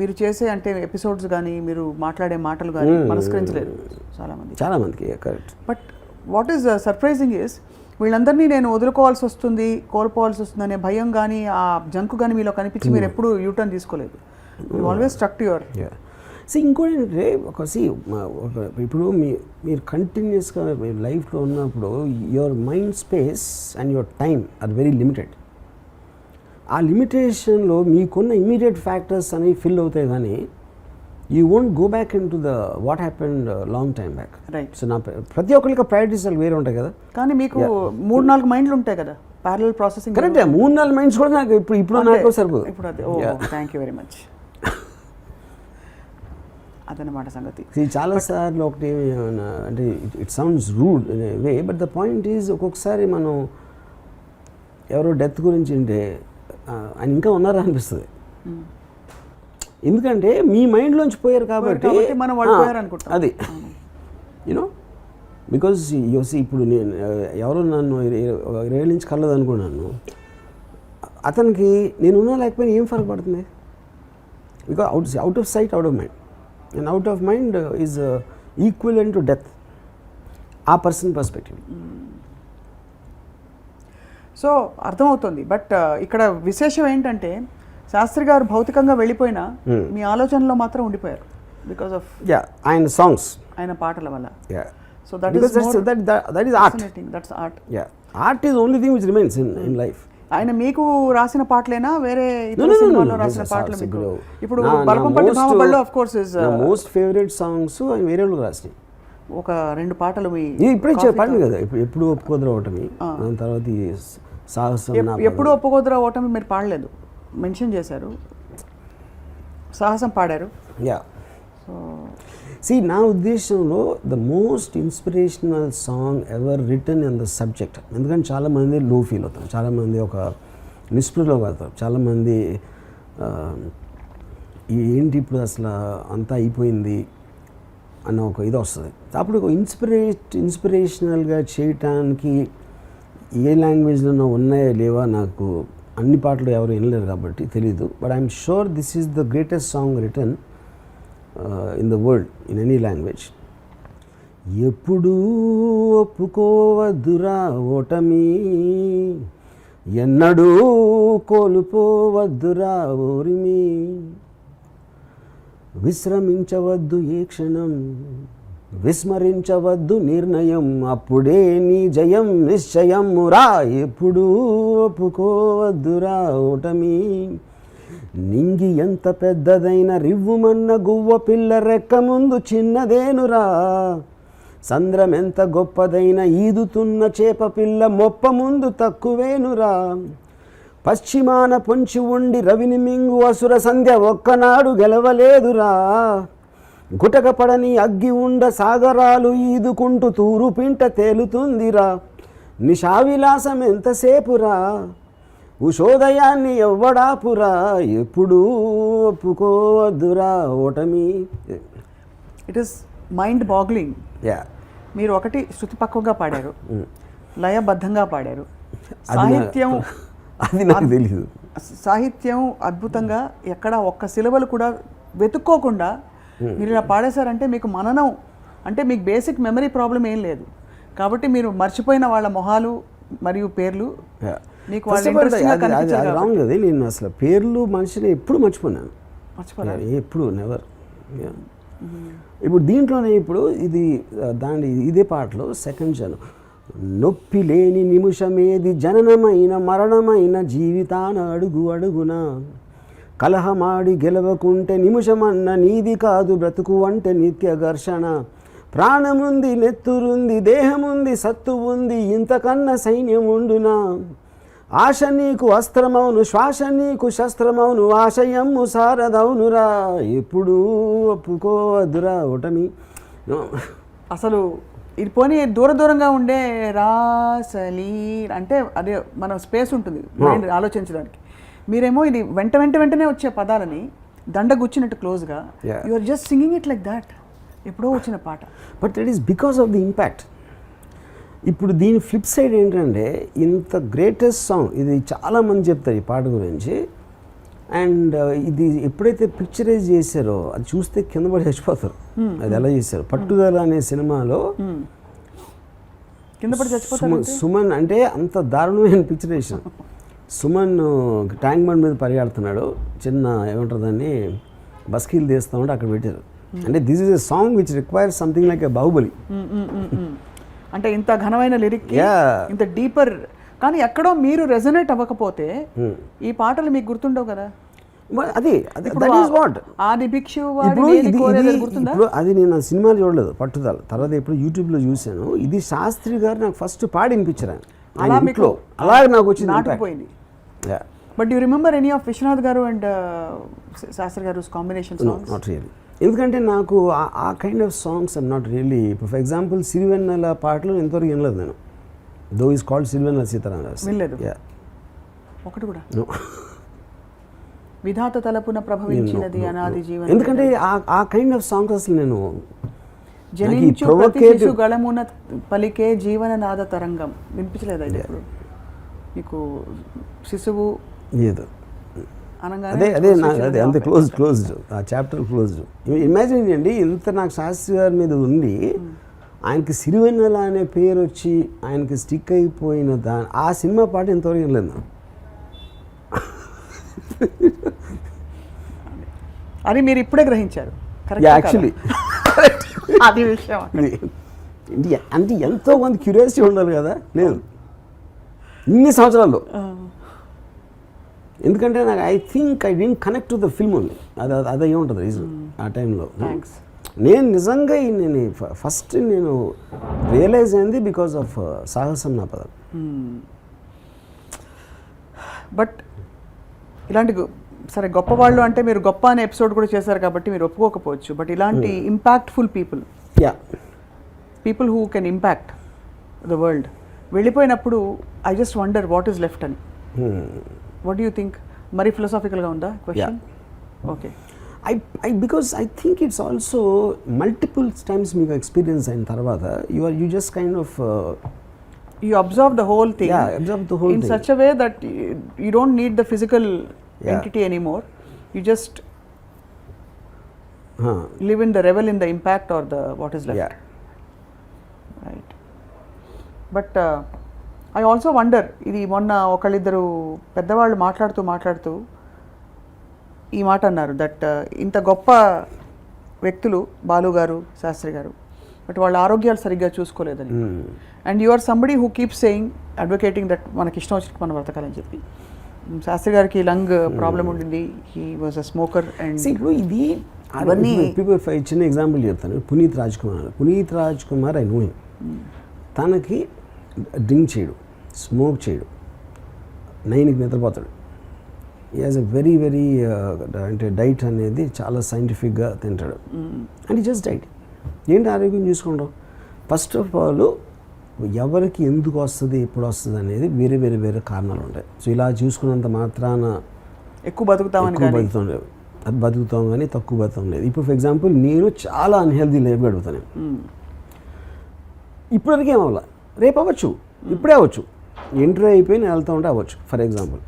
మీరు చేసే అంటే ఎపిసోడ్స్ కానీ మీరు మాట్లాడే మాటలు కానీ మనస్కరించలేదు చాలామందికి. Correct. But what is surprising is వీళ్ళందరినీ నేను వదులుకోవాల్సి వస్తుంది, కోల్పోవాల్సి వస్తుంది అనే భయం కానీ ఆ జంకు కానీ మీలో కనిపించి మీరు ఎప్పుడు యూటర్న్ తీసుకోలేదు. You always stuck to your. సో ఇంకోటి ఏంటంటే ఇప్పుడు మీరు కంటిన్యూస్గా మీరు లైఫ్లో ఉన్నప్పుడు your mind space and your time are very limited. ఆ లిమిటేషన్లో మీకున్న ఇమీడియట్ ఫ్యాక్టర్స్ అనేవి ఫిల్ అవుతాయి, కానీ you won't go back in to the what happened long time back. Right. So ప్రతి ఒక్కరికి ప్రయారిటీస్ వేరే ఉంటాయి కదా. కానీ మీకు 3-4 మైండ్లు ఉంటాయి కదా, ప్యారలల్ ప్రాసెసింగ్. కరెక్ట్. 3-4 మైండ్స్ కూడా నాకు ఇప్పుడు నాకు సరిపోదు. ఇప్పుడు అదే. Thank you very much. అదనమాట సంగతి. చాలాసార్లు ఒకటి అంటే it sounds rude in a way, but the point is ఒక్కొక్కసారి మనం ఎవరో డెత్ గురించి అంటే ఆయన ఇంకా ఉన్నారా అనిపిస్తుంది. ఎందుకంటే మీ మైండ్లోంచి పోయారు కాబట్టి మనం పడిపోయారు అనుకుంటాం. అది యూనో బికాజ్ యోసి ఇప్పుడు నేను ఎవరో నన్ను 20 ఏళ్ళ నుంచి కలదు అనుకున్నాను, అతనికి నేనున్నా లేకపోయినా ఏం ఫరక్ పడుతుంది? Because out of sight out of mind, and out of mind is equivalent to death, ఆ పర్సన్ పర్స్పెక్టివ్. సో అర్థమవుతుంది. బట్ ఇక్కడ విశేషం ఏంటంటే శాస్త్రి గారు భౌతికంగా వెళ్ళిపోయినా మీ ఆలోచనలో మాత్రం ఉండిపోయారు బికాస్ ఆఫ్ ఆయన సాంగ్స్, ఆయన పాటల వల్ల. So that is art. That's art. Art is the only thing which remains in life. ఆయన మీకు రాసిన పాటలేనా వేరే ఇతర సినిమాల్లో రాసిన పాటలు మీకు? ఇప్పుడు బలపంపట్టి భామబడిలో of course is most favourite songs ఆయన వేరే వాళ్ళు రాసినాయి. ఒక 2 పాటలు మీ ఇప్పుడే చెప్పాను కదా, ఎప్పుడు ఒప్పుకోదరా ఓటమి, దాని తర్వాత సాహసం. ఎప్పుడు ఒప్పుకోదరా ఓటమి మీరు పాడలేదు, మెన్షన్ చేశారు, సాహసం పాడారు. సో నా ఉద్దేశంలో the most inspirational song ever return in the subject. ఎందుకంటే చాలామంది లో ఫీల్ అవుతారు, చాలామంది ఒక నిస్పృహలో పడతారు, చాలామంది ఏంటి ఇప్పుడు అసలు అంతా అయిపోయింది అన్న ఒక ఇది వస్తుంది. అప్పుడు ఒక ఇన్స్పిరేషనల్గా చేయటానికి ఏ లాంగ్వేజ్లో ఉన్నాయా లేవా నాకు అన్ని పాటలు ఎవరు వినలేరు కాబట్టి తెలీదు. But I'm sure this is the greatest song return in the world in any language. ఎప్పుడూ ఒప్పుకోవద్దురా ఓటమి, ఎన్నడూ కోల్పోవద్దురా ఓరిమి, విశ్రమించవద్దు ఏ క్షణం, విస్మరించవద్దు నిర్ణయం, అప్పుడే నీ జయం నిశ్చయమురా, ఎప్పుడూ ఒప్పుకోవద్దురా ఓటమి, నింగి ఎంత పెద్దదైన రివ్వుమన్న గువ్వ పిల్ల రెక్క ముందు చిన్నదేనురా, సంద్రం ఎంత గొప్పదైన ఈదుతున్న చేప పిల్ల మొప్ప ముందు తక్కువేనురా, పశ్చిమాన పొంచి ఉండి రవిని మింగు అసుర సంధ్య ఒక్కనాడు గెలవలేదురా, గుటక పడని అగ్గి ఉండ సాగరాలు ఈదుకుంటూ తూరు పింట తేలుతుందిరా, నిశావిలాసం ఎంతసేపురా, ఉషోదయాన్ని ఎవ్వడాపురా, ఎప్పుడూ ఒప్పుకోవద్దురా ఓటమి. It is mind boggling. మీరు ఒకటి శృతిపక్వంగా పాడారు, లయబద్ధంగా పాడారు, సాహిత్యం అది నాకు తెలీదు, సాహిత్యం అద్భుతంగా, ఎక్కడ ఒక్క సిలబలు కూడా వెతుక్కోకుండా మీరు ఇలా పాడేశారంటే మీకు మననం అంటే మీకు బేసిక్ మెమరీ ప్రాబ్లం ఏం లేదు, కాబట్టి మీరు మర్చిపోయిన వాళ్ళ మొహాలు మరియు పేర్లు మీకు వాళ్ళ ఇంట్రెస్టింగ్గా కనిపించారు కాబట్టి. రాంగ్ అది, నేను అసలు పేర్లు మనిషిని ఎప్పుడు మర్చిపోయాను, మర్చిపోలేదు. ఎప్పుడు నెవర్. ఇప్పుడు దీంట్లోనే ఇప్పుడు ఇది దాని ఇదే పాటలో సెకండ్ జనం, నొప్పి లేని నిమిషమేది జననమైన మరణమైన జీవితాన అడుగు అడుగున కలహమాడి గెలవకుంటే నిమిషమన్న నీది కాదు బ్రతుకు అంటే నిత్య ఘర్షణ, ప్రాణముంది నెత్తురుంది దేహముంది సత్తు ఉంది ఇంతకన్నా సైన్యం ఉండునా, ఆశ నీకు అస్త్రమౌను శ్వాస నీకు శస్త్రమౌను ఆశయమ్ము సారదౌనురా ఎప్పుడు ఒప్పుకోవద్దురా ఓటమి. అసలు ఇది పోనీ దూరంగా ఉండే రాసలి అంటే అదే మన స్పేస్ ఉంటుంది మైండ్ ఆలోచించడానికి, మీరేమో ఇది వెంటనే వచ్చే పదాలని దండగుచ్చినట్టు క్లోజ్గా you are just singing it like that, ఎప్పుడో వచ్చిన పాట. But it is because of the impact. ఇప్పుడు దీని ఫ్లిప్ సైడ్ ఏంటంటే ఇంత గ్రేటెస్ట్ సాంగ్ ఇది చాలామంది చెప్తారు ఈ పాట గురించి, అండ్ ఇది ఎప్పుడైతే పిక్చరైజ్ చేశారో అది చూస్తే కింద పడి చచ్చిపోతారు. అది ఎలా చేశారు, పట్టుదల అనే సినిమాలో కింద పడి చచ్చిపోతారు. సుమన్ అంటే అంత దారుణమైన పిక్చరేషన్, సుమన్ ట్యాంక్ బండ్ మీద పరిగెడుతున్నాడు, చిన్న ఏమంటారు దాన్ని బస్కీలు తీస్తూ ఉంటే అక్కడ పెట్టారు. అంటే this is a song which requires something like a Baahubali. అంటే ఇంత ఘనమైన లిరిక్ ఇంత డీపర్, కానీ ఎక్కడో మీరు రెజొనేట్ అవ్వకపోతే ఈ పాటలు మీకు గుర్తుండవు కదా. అది దట్ ఈస్ వాట్ ఆది భిక్షు ఇప్పుడు అది నేను సినిమాలు చూడలేదు పట్టుదల, తర్వాత ఎప్పుడు యూట్యూబ్లో చూశాను. ఇది శాస్త్రి గారు నాకు ఫస్ట్ పాడి వినిపించారు అలా మీకు అలాగే నాకు వచ్చింది నాటుకుపోయింది. But you remember any of Viswanath garu and Sastry గారు కాంబినేషన్ సాంగ్స్? నాట్ రియల్లీ, ఎందుకంటే నాకు ఆ kind of songs I'm not really. ఇప్పుడు ఫర్ ఎగ్జాంపుల్ సిరివెన్నెల పాటలు ఎంతవరకు వినలేదు నేను, though is called Sirivennela Sitaramaraju. వినలేదు ఒకటి కూడా. విధాత తలపున ప్రభవించినది అనాది జీవనం, ఎందుకంటే ఆ కైండ్ ఆఫ్ సాంగ్స్ అసలు నేను జనించు ప్రతి శిశు గళమున పలికే జీవన నాద తరంగం వినిపించలేదు అయితే ఇప్పుడు మీకు శిశువు లేదు అదే అదే అంతే క్లోజ్డ్ ఆ చాప్టర్ క్లోజ్డ్. ఇమాజిన్ చేయండి ఇంత నాకు శాస్త్రి గారి మీద ఉండి ఆయనకి సిరివెన్నెల అనే పేరు వచ్చి ఆయనకి స్టిక్ అయిపోయిన ఆ సినిమా పాట ఇంతవరకు వినలేదు. అది మీరు ఇప్పుడే గ్రహించారు యాక్చువల్లీ అది విషయం. అంటే ఎంతో మంది క్యూరియాసిటీ ఉండాలి కదా, లేదు ఇన్ని సంవత్సరాల్లో. ఎందుకంటే నాకు I think I didn't connect to the film only, అదే ఉంటుంది రీజన్ ఆ టైంలో. నేను నిజంగా నేను ఫస్ట్ నేను రియలైజ్ అయింది బికాస్ ఆఫ్ సాహసం నా పదం. బట్ ఇలాంటి సరే గొప్పవాళ్ళు అంటే మీరు గొప్ప అనే ఎపిసోడ్ కూడా చేశారు కాబట్టి మీరు ఒప్పుకోకపోవచ్చు, బట్ ఇలాంటి impactful people who can impact the world వెళ్ళిపోయినప్పుడు I just wonder what is left అని. What do you think? మరీ ఫిలాసాఫికల్గా ఉందా question? Okay, because I think it's also multiple times మీకు ఎక్స్పీరియన్స్ అయిన తర్వాత you just kind of you observe the whole thing, in such a way that you don't need the physical entity anymore, you just live in the revel in the impact or the what is left, right? But I also wonder, ఇది మొన్న ఒకళ్ళిద్దరు పెద్దవాళ్ళు మాట్లాడుతూ ఈ మాట అన్నారు, దట్ ఇంత గొప్ప వ్యక్తులు బాలు గారు శాస్త్రి గారు బట్ వాళ్ళ ఆరోగ్యాలు సరిగ్గా చూసుకోలేదని. And you are somebody who keep saying advocating that మనకి ఇష్టం వచ్చినట్టు మనం బ్రతకాలని చెప్పి. శాస్త్రి గారికి లంగ్ ప్రాబ్లం ఉండింది, he was a smoker. And ఇప్పుడు ఇది అవన్నీ చిన్న ఎగ్జాంపుల్ చెప్తాను. Puneeth Raj Kumar I know him. తనకి డ్రింక్ చేయడు, స్మోక్ చేయడు, 9కి నిద్రపోతాడు. He has a very very అంటే డైట్ అనేది చాలా సైంటిఫిక్గా తింటాడు. అండ్ ఈ జస్ట్ డైట్. ఏంటి ఆరోగ్యం చూసుకుంటాం? ఫస్ట్ ఆఫ్ ఆల్ ఎవరికి ఎందుకు వస్తుంది ఎప్పుడు వస్తుంది అనేది వేరే వేరే వేరే కారణాలు ఉంటాయి. సో ఇలా చూసుకున్నంత మాత్రాన ఎక్కువ బతుకుతాం అది బతుకుతాం కానీ తక్కువ బతుకుతాం లేదు. ఇప్పుడు ఫర్ ఎగ్జాంపుల్ నేను చాలా అన్హెల్దీ లైఫ్ గడుపుతాను. ఇప్పటివరకు ఏమవ్వాలి, రేపు అవ్వచ్చు, ఇప్పుడే అవ్వచ్చు, ఇంటర్వ్యూ అయిపోయి నేను వెళ్తూ ఉంటే అవ్వచ్చు ఫర్ ఎగ్జాంపుల్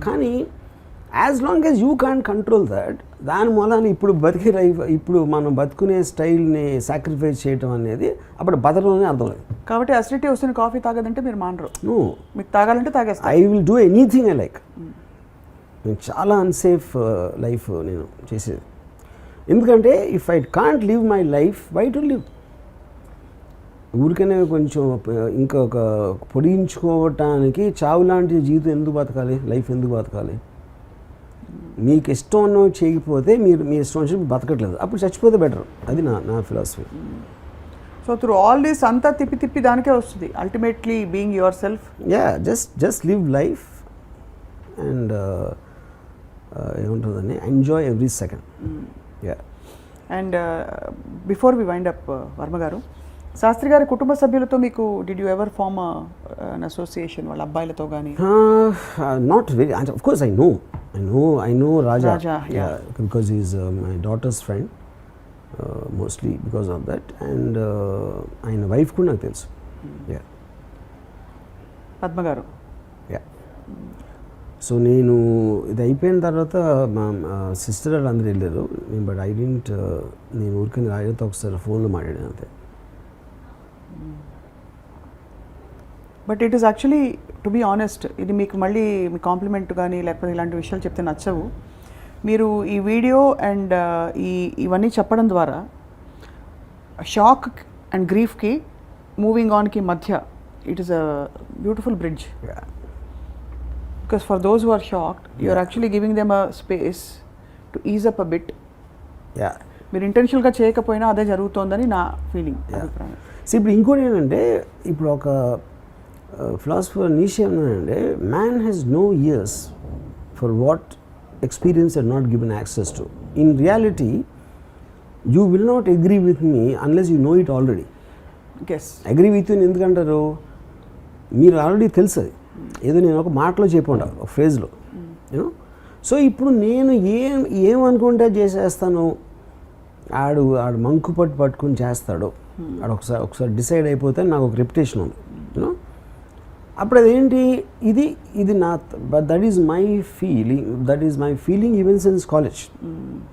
కానీ as long as you can control that, దాని మూలాన ఇప్పుడు బతికే లైఫ్, ఇప్పుడు మనం బతుకునే స్టైల్ని సాక్రిఫైస్ చేయటం అనేది అప్పుడు బతకలోనే అర్థం లేదు. కాబట్టి అసిడిటీ వస్తున్న కాఫీ తాగదంటే మీరు మానరు, నువ్వు మీకు తాగాలంటే తాగేస్తా. I will do anything I like. నేను చాలా అన్సేఫ్ లైఫ్ నేను చేసేది, ఎందుకంటే if I can't live my life why to live. ఊరికనే కొంచెం ఇంకొక పొడిగించుకోవటానికి చావు లాంటి జీవితం ఎందుకు బతకాలి, లైఫ్ ఎందుకు బతకాలి? మీకు ఇష్టం ఉన్నవి చేయకపోతే మీరు మీ ఇష్టం వచ్చి బతకట్లేదు, అప్పుడు చచ్చిపోతే బెటర్. అది నా philosophy. So through all this అంతా తిప్పి తిప్పి దానికే వస్తుంది ultimately being yourself. Yeah, just live life and ఏముంటుందని enjoy every second. Yeah. And before we wind up Varma garu, Shastri గారి కుటుంబ సభ్యులతో మీకు did you ever form an association వాళ్ళ అబ్బాయిలతో కానీ? Not very, of course I know Raja. Yeah. Because he's my daughter's friend, mostly because of that, and ఆయన వైఫ్ కూడా నాకు తెలుసు. యా. పద్మ గారు? యా. సో నేను ఇది అయిపోయిన తర్వాత మా సిస్టర్ వాళ్ళు అందరూ వెళ్ళారు, బట్ ఐ డింట్, నేను ఊరికే రాజతో ఒకసారి ఫోన్లో మాట్లాడాను అంతే. But it is actually to be honest, ఇది మీకు మళ్ళీ మీ కాంప్లిమెంట్ కానీ లేకపోతే ఇలాంటి విషయాలు చెప్తే నచ్చవు. మీరు ఈ వీడియో అండ్ ఇవన్నీ చెప్పడం ద్వారా షాక్ అండ్ గ్రీఫ్కి మూవింగ్ ఆన్కి మధ్య it is a beautiful bridge. Because for those who are shocked you are actually giving them a space to ease up a bit. మీరు ఇంటెన్షనల్గా చేయకపోయినా అదే జరుగుతోందని నా ఫీలింగ్, అభిప్రాయం. సో ఇప్పుడు ఇంకోటి ఏంటంటే, ఇప్పుడు ఒక ఫిలాసఫర్ నీషే ఏమన్నాడంటే, man has no ears for what experience are not given access to. In reality you will not agree with me unless you know it already. Agree with you ఎందుకంటారు, మీరు ఆల్రెడీ తెలుసు అది, ఏదో నేను ఒక మాటలో చెప్పండి, ఒక ఫ్రేజ్లో, యూనో. సో ఇప్పుడు నేను ఏమనుకుంటే చేసేస్తాను, ఆడు మంకు పట్టుకుని చేస్తాడు, ఆడు ఒకసారి డిసైడ్ అయిపోతే నాకు ఒక రెప్యుటేషన్ ఉంది, యూనో. అప్పుడు అదేంటి, ఇది నా, but that is my feeling even since college,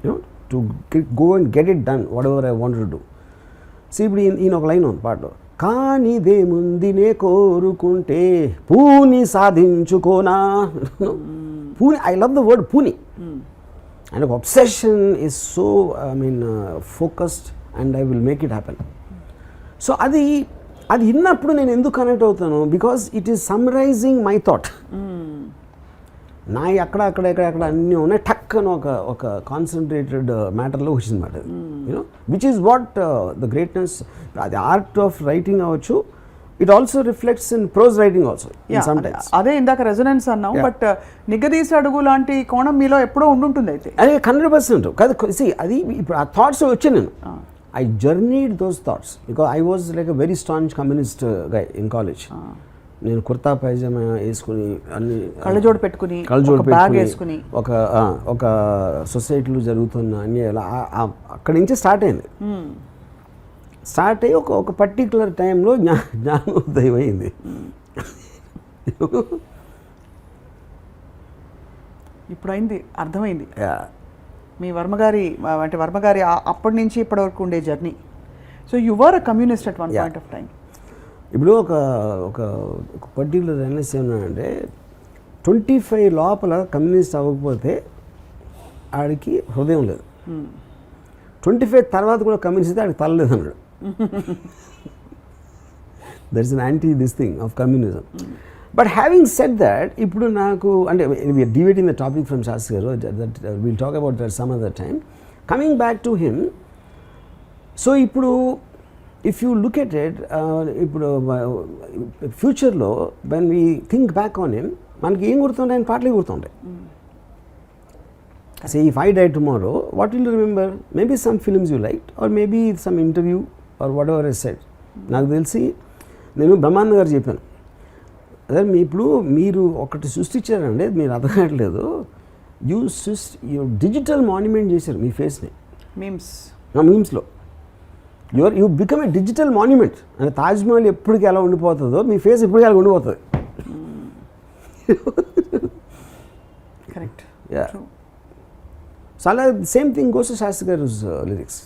you know, to go and get it done what ever I wanted to do. So ఇప్పుడు ఈయన ఒక లైన్ ఉంది పాటలో, కానిదేముందినే కోరుకుంటే పూని సాధించుకోనా. పూని, ఐ లవ్ ద వర్డ్ పూని. And obsession is so, focused, and I will make it happen. So అది విన్నప్పుడు నేను ఎందుకు కనెక్ట్ అవుతాను, because it is summarising my thought. నా అక్కడ అన్నీ ఉన్నాయి, టక్ అని ఒక కాన్సన్ట్రేటెడ్ మ్యాటర్లో వచ్చిందన్నమాట, you know, which is what the greatness. అది ఆర్ట్ ఆఫ్ రైటింగ్ అవ్వచ్చు, it also reflects in prose writing also. అదే ఇందాక రెజొనెన్స్ అన్నాం, బట్ నిగదీసి అడుగు లాంటి కోణం మీలో ఎప్పుడో ఉండుంటుంది. అయితే అదే 100% కాదు. అది ఇప్పుడు ఆ థాట్స్ వచ్చాను నేను, I journeyed those thoughts because I was like a very staunch communist guy in college. నేను కుర్తా పైజామా వేసుకుని, అన్ని కళ్ళజోడు పెట్టుకుని, ఒక సొసైటీలో జరుగుతున్న అన్ని అక్కడి నుంచి స్టార్ట్ అయింది. స్టార్ట్ అయ్యి ఒక పర్టికులర్ టైంలో జ్ఞానోదయం అయింది. ఇప్పుడు అయింది, అర్థమైంది మీ వర్మగారి అప్పటి నుంచి ఇప్పటి వరకు ఉండే journey. So you were a communist at one point of time. ఇప్పుడు ఒక పర్టికులర్ ఎన్ఎస్ ఏమన్నాడంటే, 25 లోపల కమ్యూనిస్ట్ అవ్వకపోతే ఆడికి హృదయం లేదు, 25 తర్వాత కూడా కమ్యూనిస్ట్ అయితే ఆడికి తలలేదు అన్నాడు. That is an anti this thing of communism. But having said that, ఇప్పుడు నాకు అంటే we are deviating the topic from Shastri garu, that will talk about that some other time. Coming back to him, so ఇప్పుడు if you look at it, ఇప్పుడు ఫ్యూచర్లో when we think back on him, మనకి ఏం గుర్తుంటాయి, ఆయన పాటలే గుర్తుంటాయి. Say if I die tomorrow, what will you remember? Maybe some films you liked, or maybe some interview or whatever I said. నాకు తెలిసి నేను బ్రహ్మానంద గారు చెప్పాను, అదే ఇప్పుడు మీరు ఒకటి సృష్టించారండి, మీరు అర్థం కావట్లేదు, యూ డిజిటల్ మాన్యుమెంట్ చేశారు మీ ఫేస్ని, మీమ్స్లో. You become a digital monument. అంటే తాజ్మహల్ ఎప్పటికీ ఎలా ఉండిపోతుందో మీ ఫేస్ ఎప్పటికీ అలా ఉండిపోతుంది. కరెక్ట్. యా సో అలా same thing goes to Shastri garu lyrics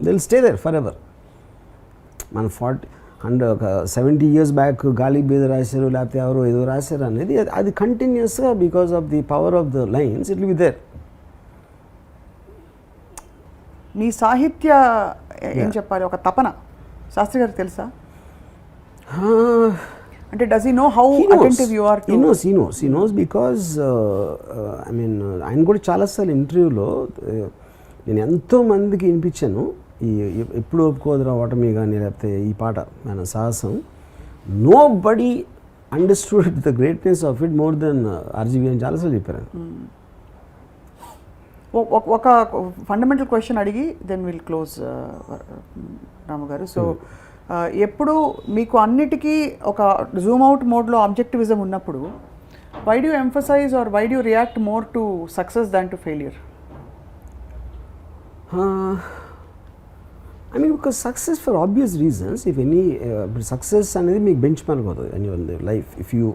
they will stay there forever. మన 70 years బ్యాక్ గాలి బీద రాశారు లేకపోతే ఎవరో ఏదో రాశారు అనేది అది కంటిన్యూస్గా because of the power of the lines it will be there. మీ సాహిత్య ఏం చెప్పాలి ఒక తపన శాస్త్రి గారికి తెలుసా? అంటే does he know how attentive you are to? He knows because I mean ఆయన కూడా చాలాసార్లు ఇంటర్వ్యూలో నేను ఎంతో మందికి వినిపించాను ఈ ఎప్పుడు ఒప్పుకోదురా ఓటమి కానీ లేకపోతే ఈ పాట మన సాహసం. Nobody understood the greatness of it more than RGV అని చాలాసార్లు చెప్పారు. ఒక ఫండమెంటల్ క్వశ్చన్ అడిగి then will close Ramu garu. So ఎప్పుడు మీకు అన్నిటికీ ఒక జూమ్ అవుట్ మోడ్లో ఆబ్జెక్టివిజం ఉన్నప్పుడు why do emphasise or why do react more to success than to failure? I mean because success for obvious reasons, if any success అనేది మీకు బెంచ్ మార్క్ అవుతుంది in your life. If you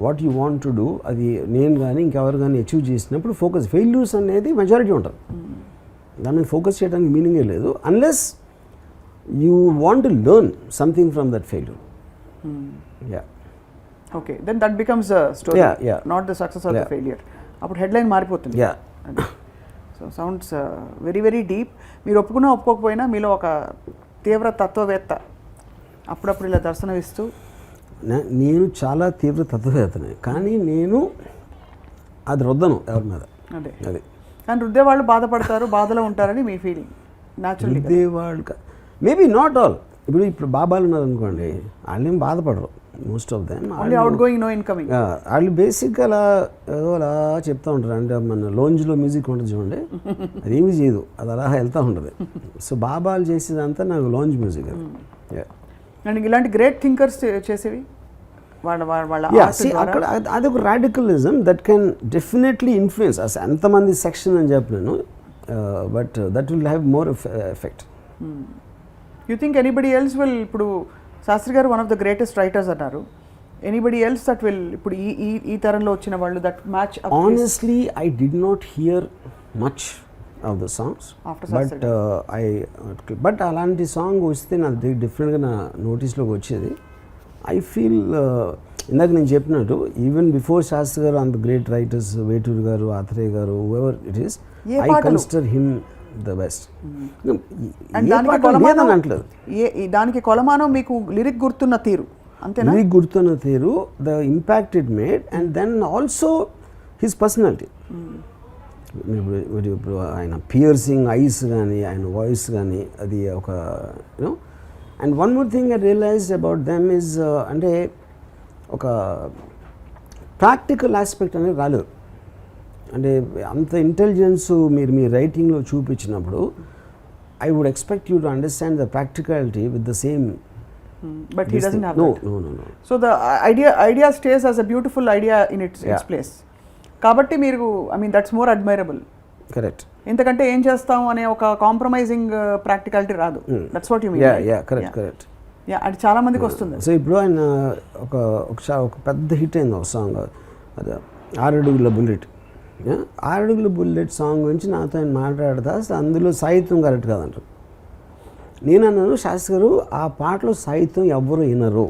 what you want to do అది నేను కానీ ఇంకెవరు కానీ అచీవ్ చేసినప్పుడు ఫోకస్. ఫెయిల్యూర్స్ అనేది మెజారిటీ ఉంటుంది, దాని మీద ఫోకస్ చేయడానికి మీనింగే లేదు unless you want to learn something from that failure. Yeah okay, then that becomes story, not the success or the failure. అప్పుడు హెడ్లైన్ మారిపోతుంది. Yeah so sounds very very deep. మీరు ఒప్పుకున్నా ఒప్పుకోకపోయినా మీలో ఒక తీవ్ర తత్వవేత్త అప్పుడప్పుడు ఇలా దర్శనమిస్తూ. నేను చాలా తీవ్ర తత్వవేత్తనే, కానీ నేను అది రుద్దను ఎవరి మీద. అదే కానీ రుద్దేవాళ్ళు బాధపడతారు, బాధలో ఉంటారని మీ ఫీలింగ్. న్యాచురల్లీ రుద్దేవాళ్ళు మేబీ నాట్ ఆల్. ఇప్పుడు బాబాలు ఉన్నారు అనుకోండి, వాళ్ళు ఏం బాధపడరు most of them. Outgoing no incoming. వాళ్ళు బేసిక్గా అలా ఏదో అలా చెప్తూ ఉంటారు. అంటే మన లోంజ్లో మ్యూజిక్ ఉంటుంది చూడండి, అదేమీ చేయదు, అది అలా వెళ్తూ ఉంటుంది. సో బాబాలు చేసేదంతా నాకు లోంజ్ మ్యూజిక్ అది. అండ్ ఇలాంటి గ్రేట్ థింకర్స్ చేసేవి వాళ్ళ అక్కడ అదొక radicalism that can definitely influence. అసలు ఎంతమంది సెక్షన్ అని చెప్పలేను, but that will have more effect. You think anybody else will, ఇప్పుడు శాస్త్రి గారు one of the greatest writers అన్నారు, ఎనీబడి ఎల్స్ దట్ విల్ ఇప్పుడు ఈ తరంలో వచ్చిన వాళ్ళు that match? Honestly I did not here much of the songs, but అలాంటి సాంగ్ వస్తే నాకు డిఫరెంట్గా నా నోటీస్లోకి వచ్చేది. ఐ ఫీల్ ఇందాక నేను చెప్పినట్టు ఈవెన్ బిఫోర్ శాస్త్రి గారు అంత గ్రేట్ రైటర్స్, వేటూరు గారు, ఆత్రేయ గారు, whoever it is, I consider him the best. దానికి కొలమానం మీకు లిరిక్ గుర్తున్న తీరు, అంతేనా? లిరిక్ గుర్తున్న తీరు, the impact it made, and then also his personality. ఇప్పుడు ఆయన పియర్సింగ్ ఐస్ కానీ, ఆయన వాయిస్ కానీ, అది ఒక you know. And one more thing I realise about them is, అంటే ఒక ప్రాక్టికల్ ఆస్పెక్ట్ అనేది రాలేదు. అంటే అంత ఇంటెలిజెన్స్ మీరు మీ రైటింగ్లో చూపించినప్పుడు I would expect you to understand the practicality with the same. But he doesn't have that. No. So the idea stays as a beautiful idea in its place. కాబట్టి మీరు, I mean that's more admirable. Correct. ఎందుకంటే ఏం చేస్తాం అనే ఒక కాంప్రమైజింగ్ ప్రాక్టికాలిటీ రాదు. That's what you mean. Correct. అది చాలా మందికి వస్తుంది. సో ఇప్పుడు ఆయన ఒక పెద్ద హిట్ అయింది ఒక సాంగ్, అది 6 అడుగుల బుల్లెట్. 6 అడుగుల బుల్లెట్ సాంగ్ గురించి నాతో ఆయన మాట్లాడతా, అందులో సాహిత్యం కరెక్ట్ కాదంటారు. నేను అన్నాను, శాస్త్రి గారు ఆ పాటలో సాహిత్యం ఎవ్వరు వినరు,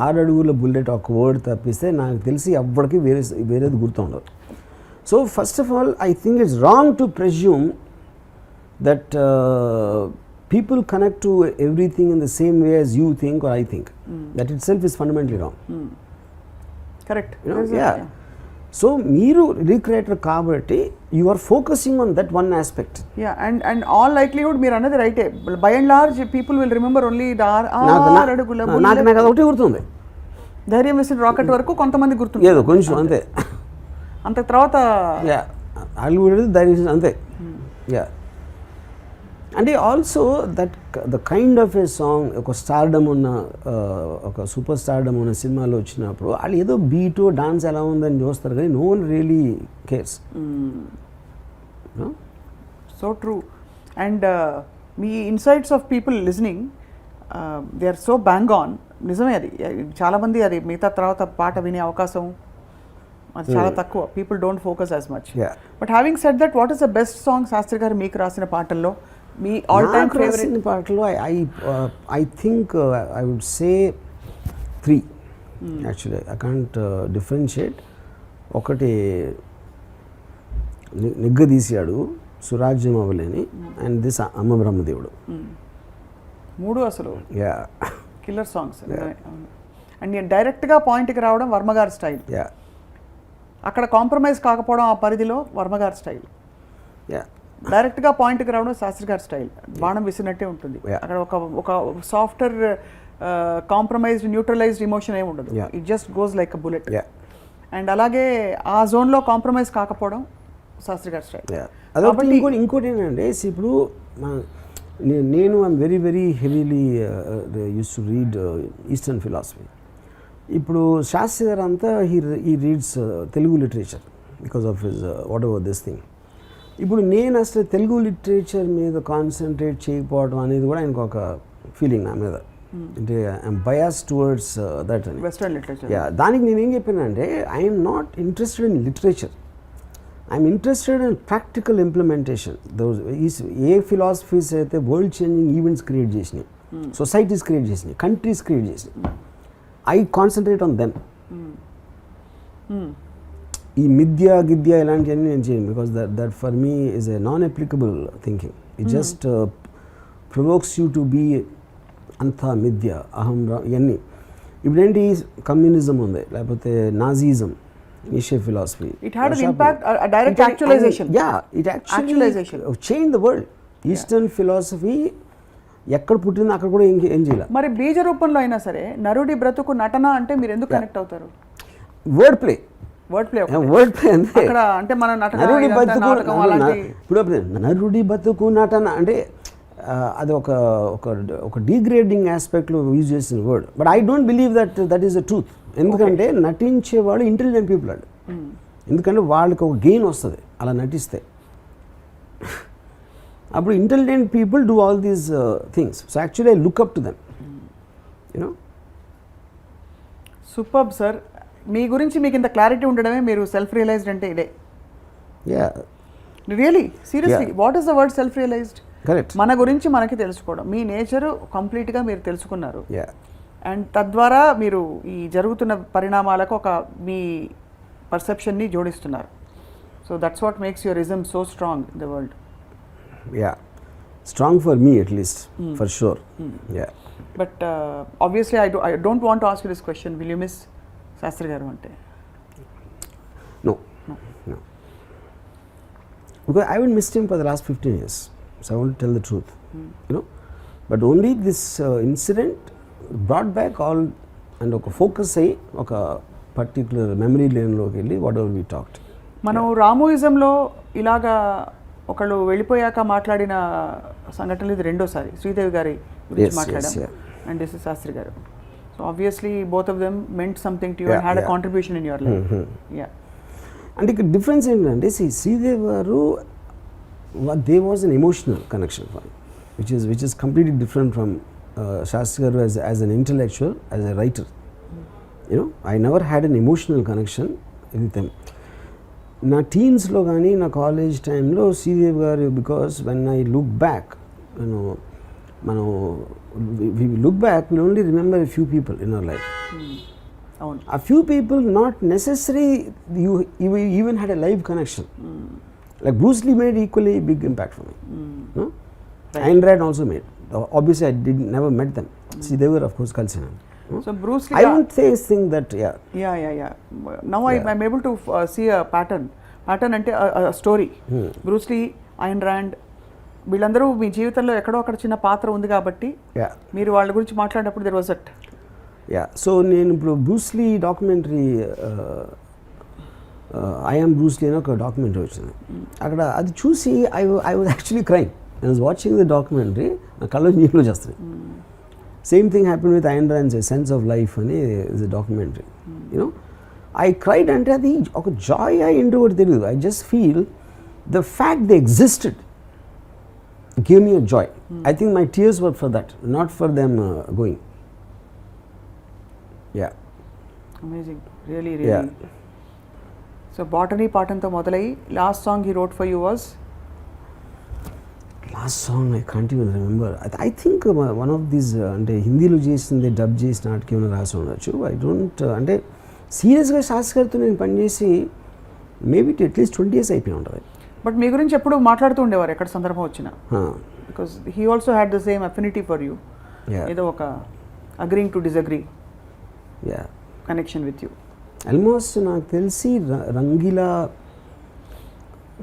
6 అడుగుల బుల్లెట్ ఒక వర్డ్ తప్పిస్తే నాకు తెలిసి ఎవ్వరికి వేరేది గుర్తుండదు. So first of all I think it's wrong to presume that people connect to everything in the same way as you think or I think. That itself is fundamentally wrong. Correct. Yeah. So మీరు రీక్రియేటర్ కాబట్టి you are focusing on that one aspect. Yeah, and all likelihood మీరు అన్నది రైటే. By and large people will remember only the నాకు అది ఒకటి గుర్తుంది. ధైర్యం వేసిన రాకెట్ వరకు కొంతమంది గుర్తుంది, ఏదో కొంచెం అంతే. అంత తర్వాత ధైర్యం అంతే. యా. అంటే also that the kind of A song, ఒక స్టార్డమ్ ఉన్న, ఒక సూపర్ స్టార్డమ్ ఉన్న సినిమాలో వచ్చినప్పుడు వాళ్ళు ఏదో బీటు డాన్స్ ఎలా ఉందని చూస్తారు, కానీ no one really cares. So true. And మీ insights of people listening, they are so bang on. నిజమే, అది చాలామంది అది మిగతా తర్వాత పాట వినే అవకాశం అది చాలా తక్కువ, people don't focus as much. Yeah. But having said that, what is the best song Sastri garu మీకు రాసిన పాటల్లో, మీ ఆల్ టైమ్ నాకు ఫేవరెట్? రాసిన పాటలు I think I would say 3 actually. I can't differentiate. ఒకటి నిగ్గదీశాడు, సురాజ్యం అవ్వలేని, అండ్ దిస్ అమ్మ బ్రహ్మదేవుడు. 3 అసలు యా కిల్లర్ సాంగ్స్. అండ్ నేను డైరెక్ట్గా పాయింట్కి రావడం వర్మగారి స్టైల్, యా అక్కడ కాంప్రమైజ్ కాకపోవడం ఆ పరిధిలో వర్మగారి స్టైల్, యా డైరెక్ట్గా పాయింట్కి రావడం శాస్త్రి గారి స్టైల్. బాణం విసినట్టే ఉంటుంది. Yeah. అక్కడ ఒక సాఫ్ట్వేర్ కాంప్రమైజ్డ్ న్యూట్రలైజ్డ్ ఇమోషన్ ఏమి ఉండదు. Yeah. It just goes like a bullet. Yeah and అలాగే ఆ జోన్లో కాంప్రమైజ్ కాకపోవడం శాస్త్రి గారి స్టైల్. అదొకటి. ఇంకోటి ఏంటంటే ఇప్పుడు నేను I'm very very heavily use to read eastern philosophy. ఇప్పుడు శాస్త్రి గారు అంతా ఈ reads Telugu literature because of his whatever this thing. ఇప్పుడు నేను అసలు తెలుగు లిటరేచర్ మీద కాన్సన్ట్రేట్ చేయకపోవడం అనేది కూడా ఆయనకు ఒక ఫీలింగ్ నా మీద. అంటే ఐఎమ్ బయాస్ టువర్డ్స్ దట్ అని. Western literature. యా, దానికి నేనేం చెప్పానంటే I'm not interested in literature, I'm interested in practical implementation. ఏ ఫిలాసఫీస్ అయితే వరల్డ్ చేంజింగ్ ఈవెంట్స్ క్రియేట్ చేసినాయి, సొసైటీస్ క్రియేట్ చేసినాయి, కంట్రీస్ క్రియేట్ చేసినాయి, ఐ కాన్సన్ట్రేట్ ఆన్ దెమ్. ఈ గిద్య ఇలాంటివన్నీ నేను చేయను, because that for me is a non applicable thinking. It just provokes you to be అంతా మిథ్య, అహం, ఇవన్నీ. ఇప్పుడేంటి కమ్యూనిజం ఉంది, లేకపోతే నాజీజం, నిషే philosophy. It had an impact, a direct actualization. Yeah, it actually Actualization. changed the world. Eastern philosophy ఎక్కడ పుట్టిందో అక్కడ కూడా ఏం చేయాలి. మరి బీజ రూపంలో అయినా సరే నరుడి బ్రతుకు నటన అంటే మీరు ఎందుకు కనెక్ట్ అవుతారు? వర్డ్ ప్లే అంతే. అక్కడ అంటే మన నటన నరుడి ఇదంతా బతుకు నాటకం అలాంటి. ఇప్పుడు నరుడి బతుకు నటన అంటే అది ఒక డీగ్రేడింగ్ ఆస్పెక్ట్లో యూజ్ చేసిన word. But I don't believe that is the truth. ఎందుకంటే నటించే వాళ్ళు ఇంటెలిజెంట్ పీపుల్ అండి. ఎందుకంటే వాళ్ళకి ఒక గెయిన్ వస్తుంది అలా నటిస్తే. అప్పుడు intelligent people do all these things. So actually I look up to them, you know. Superb sir. మీ గురించి మీకు ఇంత క్లారిటీ ఉండడమే మీరు సెల్ఫ్ రియలైజ్డ్ అంటే ఇదే. Yeah, really seriously, what is the word self realised? Correct. మన గురించి మనకి తెలుసుకోవడం, మీ నేచర్ కంప్లీట్గా మీరు తెలుసుకున్నారు. యా, అండ్ తద్వారా మీరు ఈ జరుగుతున్న పరిణామాలకు ఒక మీ పర్సెప్షన్ని జోడిస్తున్నారు. So that's what makes your ism so strong in the world. Yeah, strong for me at least, for sure. Yeah, but obviously I don't want to ask you this question, will you miss Shastri garu అంటే? No. Because I haven't missed him for the last 15 years. So I want to tell the truth, you know. But only this incident brought back all and ఒక ఫోకస్ అయ్యి ఒక పర్టికులర్ మెమరీ లేన్లోకి వెళ్ళి వాట్ ఎవర్ వీ టాక్డ్. మనం రామోయిజంలో ఇలాగా ఒకళ్ళు వెళ్ళిపోయాక మాట్లాడిన సంఘటనలు ఇది రెండోసారి. శ్రీదేవి గారి గురించి మాట్లాడాం, and this is Shastri garu. So obviously both of them meant something to you and had a contribution in your life. Yeah, అంటే ఇక్కడ డిఫరెన్స్ ఏంటంటే Sridevi garu they was an emotional connection for which is completely different from Shastri garu as an intellectual, as a writer. You know, I never had an emotional connection with them. నా టీన్స్లో కానీ నా కాలేజ్ టైంలో Sridevi garu, because when I look back, మనం look back will only remember a few people in our life. A few people not necessary you even had a live connection. Like Bruce Lee made equally big impact for me. No, right. Ayn Rand also made. Obviously I never met them. See, they were of course cultural. So Bruce Lee, I don't think that yeah. Now I'm able to see a pattern అంటే a story. Bruce Lee, Ayn Rand, వీళ్ళందరూ మీ జీవితంలో ఎక్కడో అక్కడ చిన్న పాత్ర ఉంది కాబట్టి మీరు వాళ్ళ గురించి మాట్లాడినప్పుడు there was that. Yeah, so నేను ఇప్పుడు Bruce Lee documentary I am Bruce Lee అని ఒక డాక్యుమెంటరీ వచ్చింది. అక్కడ అది చూసి I was actually crime. I was watching the documentary, నా కళ్ళు నీళ్ళు చేస్తున్నాయి. Same thing happen with Ayn Rand's sense of life అని is documentary. You know, I cried అంటే అది ఒక జాయ్ ఏంటో ఒకటి తెలియదు. I just feel the fact they existed gave me a joy. I think my tears were for that, not for them going. Yeah. Amazing. Really. Yeah. So botany పాఠంతో మొదలై last song he wrote for you was last song I can't even remember. I think one of these అంటే హిందీలో చేసింది డబ్ చేసి నాటికి ఏమైనా రాసి ఉండొచ్చు. ఐ డోంట్ అంటే సీరియస్గా శాస్త్రి గారితో నేను పనిచేసి మేబీ అట్లీస్ట్ 20 years అయిపోయి ఉంటుంది. బట్ మీ గురించి ఎప్పుడు మాట్లాడుతూ ఉండేవారు ఎక్కడ సందర్భం వచ్చినా, because he also had the same affinity for you. ఏదో ఒక agreeing to disagree connection with you. Almost నాకు తెలిసి రంగీలా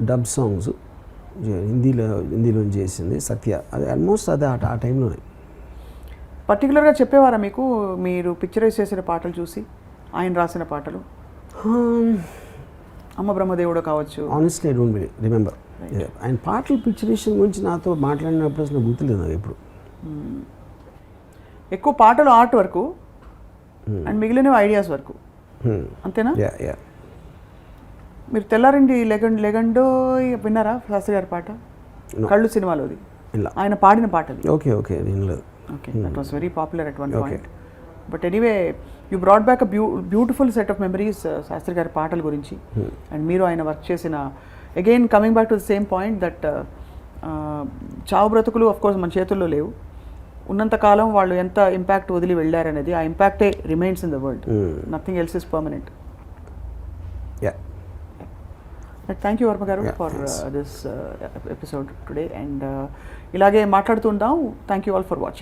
డబ్ సాంగ్స్ హిందీలో చేసింది సత్య, అది ఆల్మోస్ట్ అదే ఆ టైంలోనే. పర్టికులర్గా చెప్పేవారా మీకు మీరు పిక్చరైజ్ చేసిన పాటలు చూసి ఆయన రాసిన పాటలు? అమ్మ బ్రహ్మదేవుడు కావచ్చు. Honestly I don't remember. ఆయన పాటల పిక్చరేషన్ గురించి నాతో మాట్లాడినప్పుడు అసలు గుర్తులేదు నాకు ఎప్పుడు. ఎక్కువ పాటలు ఆర్ట్ వరకు అండ్ మిగిలినవి ఐడియాస్ వరకు, అంతేనా? మీరు తెల్లారిండి లెగండో విన్నారా శాస్త్రి గారి పాట? కళ్ళు సినిమాలోది ఆయన పాడిన పాట అది. ఓకే వినలేదు. Okay, that was very popular at one point. But anyway you brought back a beautiful set of memories Sastri గారి పాటల గురించి. అండ్ మీరు ఆయన వర్క్ చేసిన again coming back to the same point that చావు బ్రతుకులు ఆఫ్ కోర్స్ మన చేతుల్లో లేవు. ఉన్నంతకాలం వాళ్ళు ఎంత ఇంపాక్ట్ వదిలి వెళ్ళారనేది, ఆ ఇంపాక్టే remains in the world. Nothing else is permanent. Thank you Varma garu for this episode today. And ఇలాగే మాట్లాడుతుందాం. Thank you all for watching.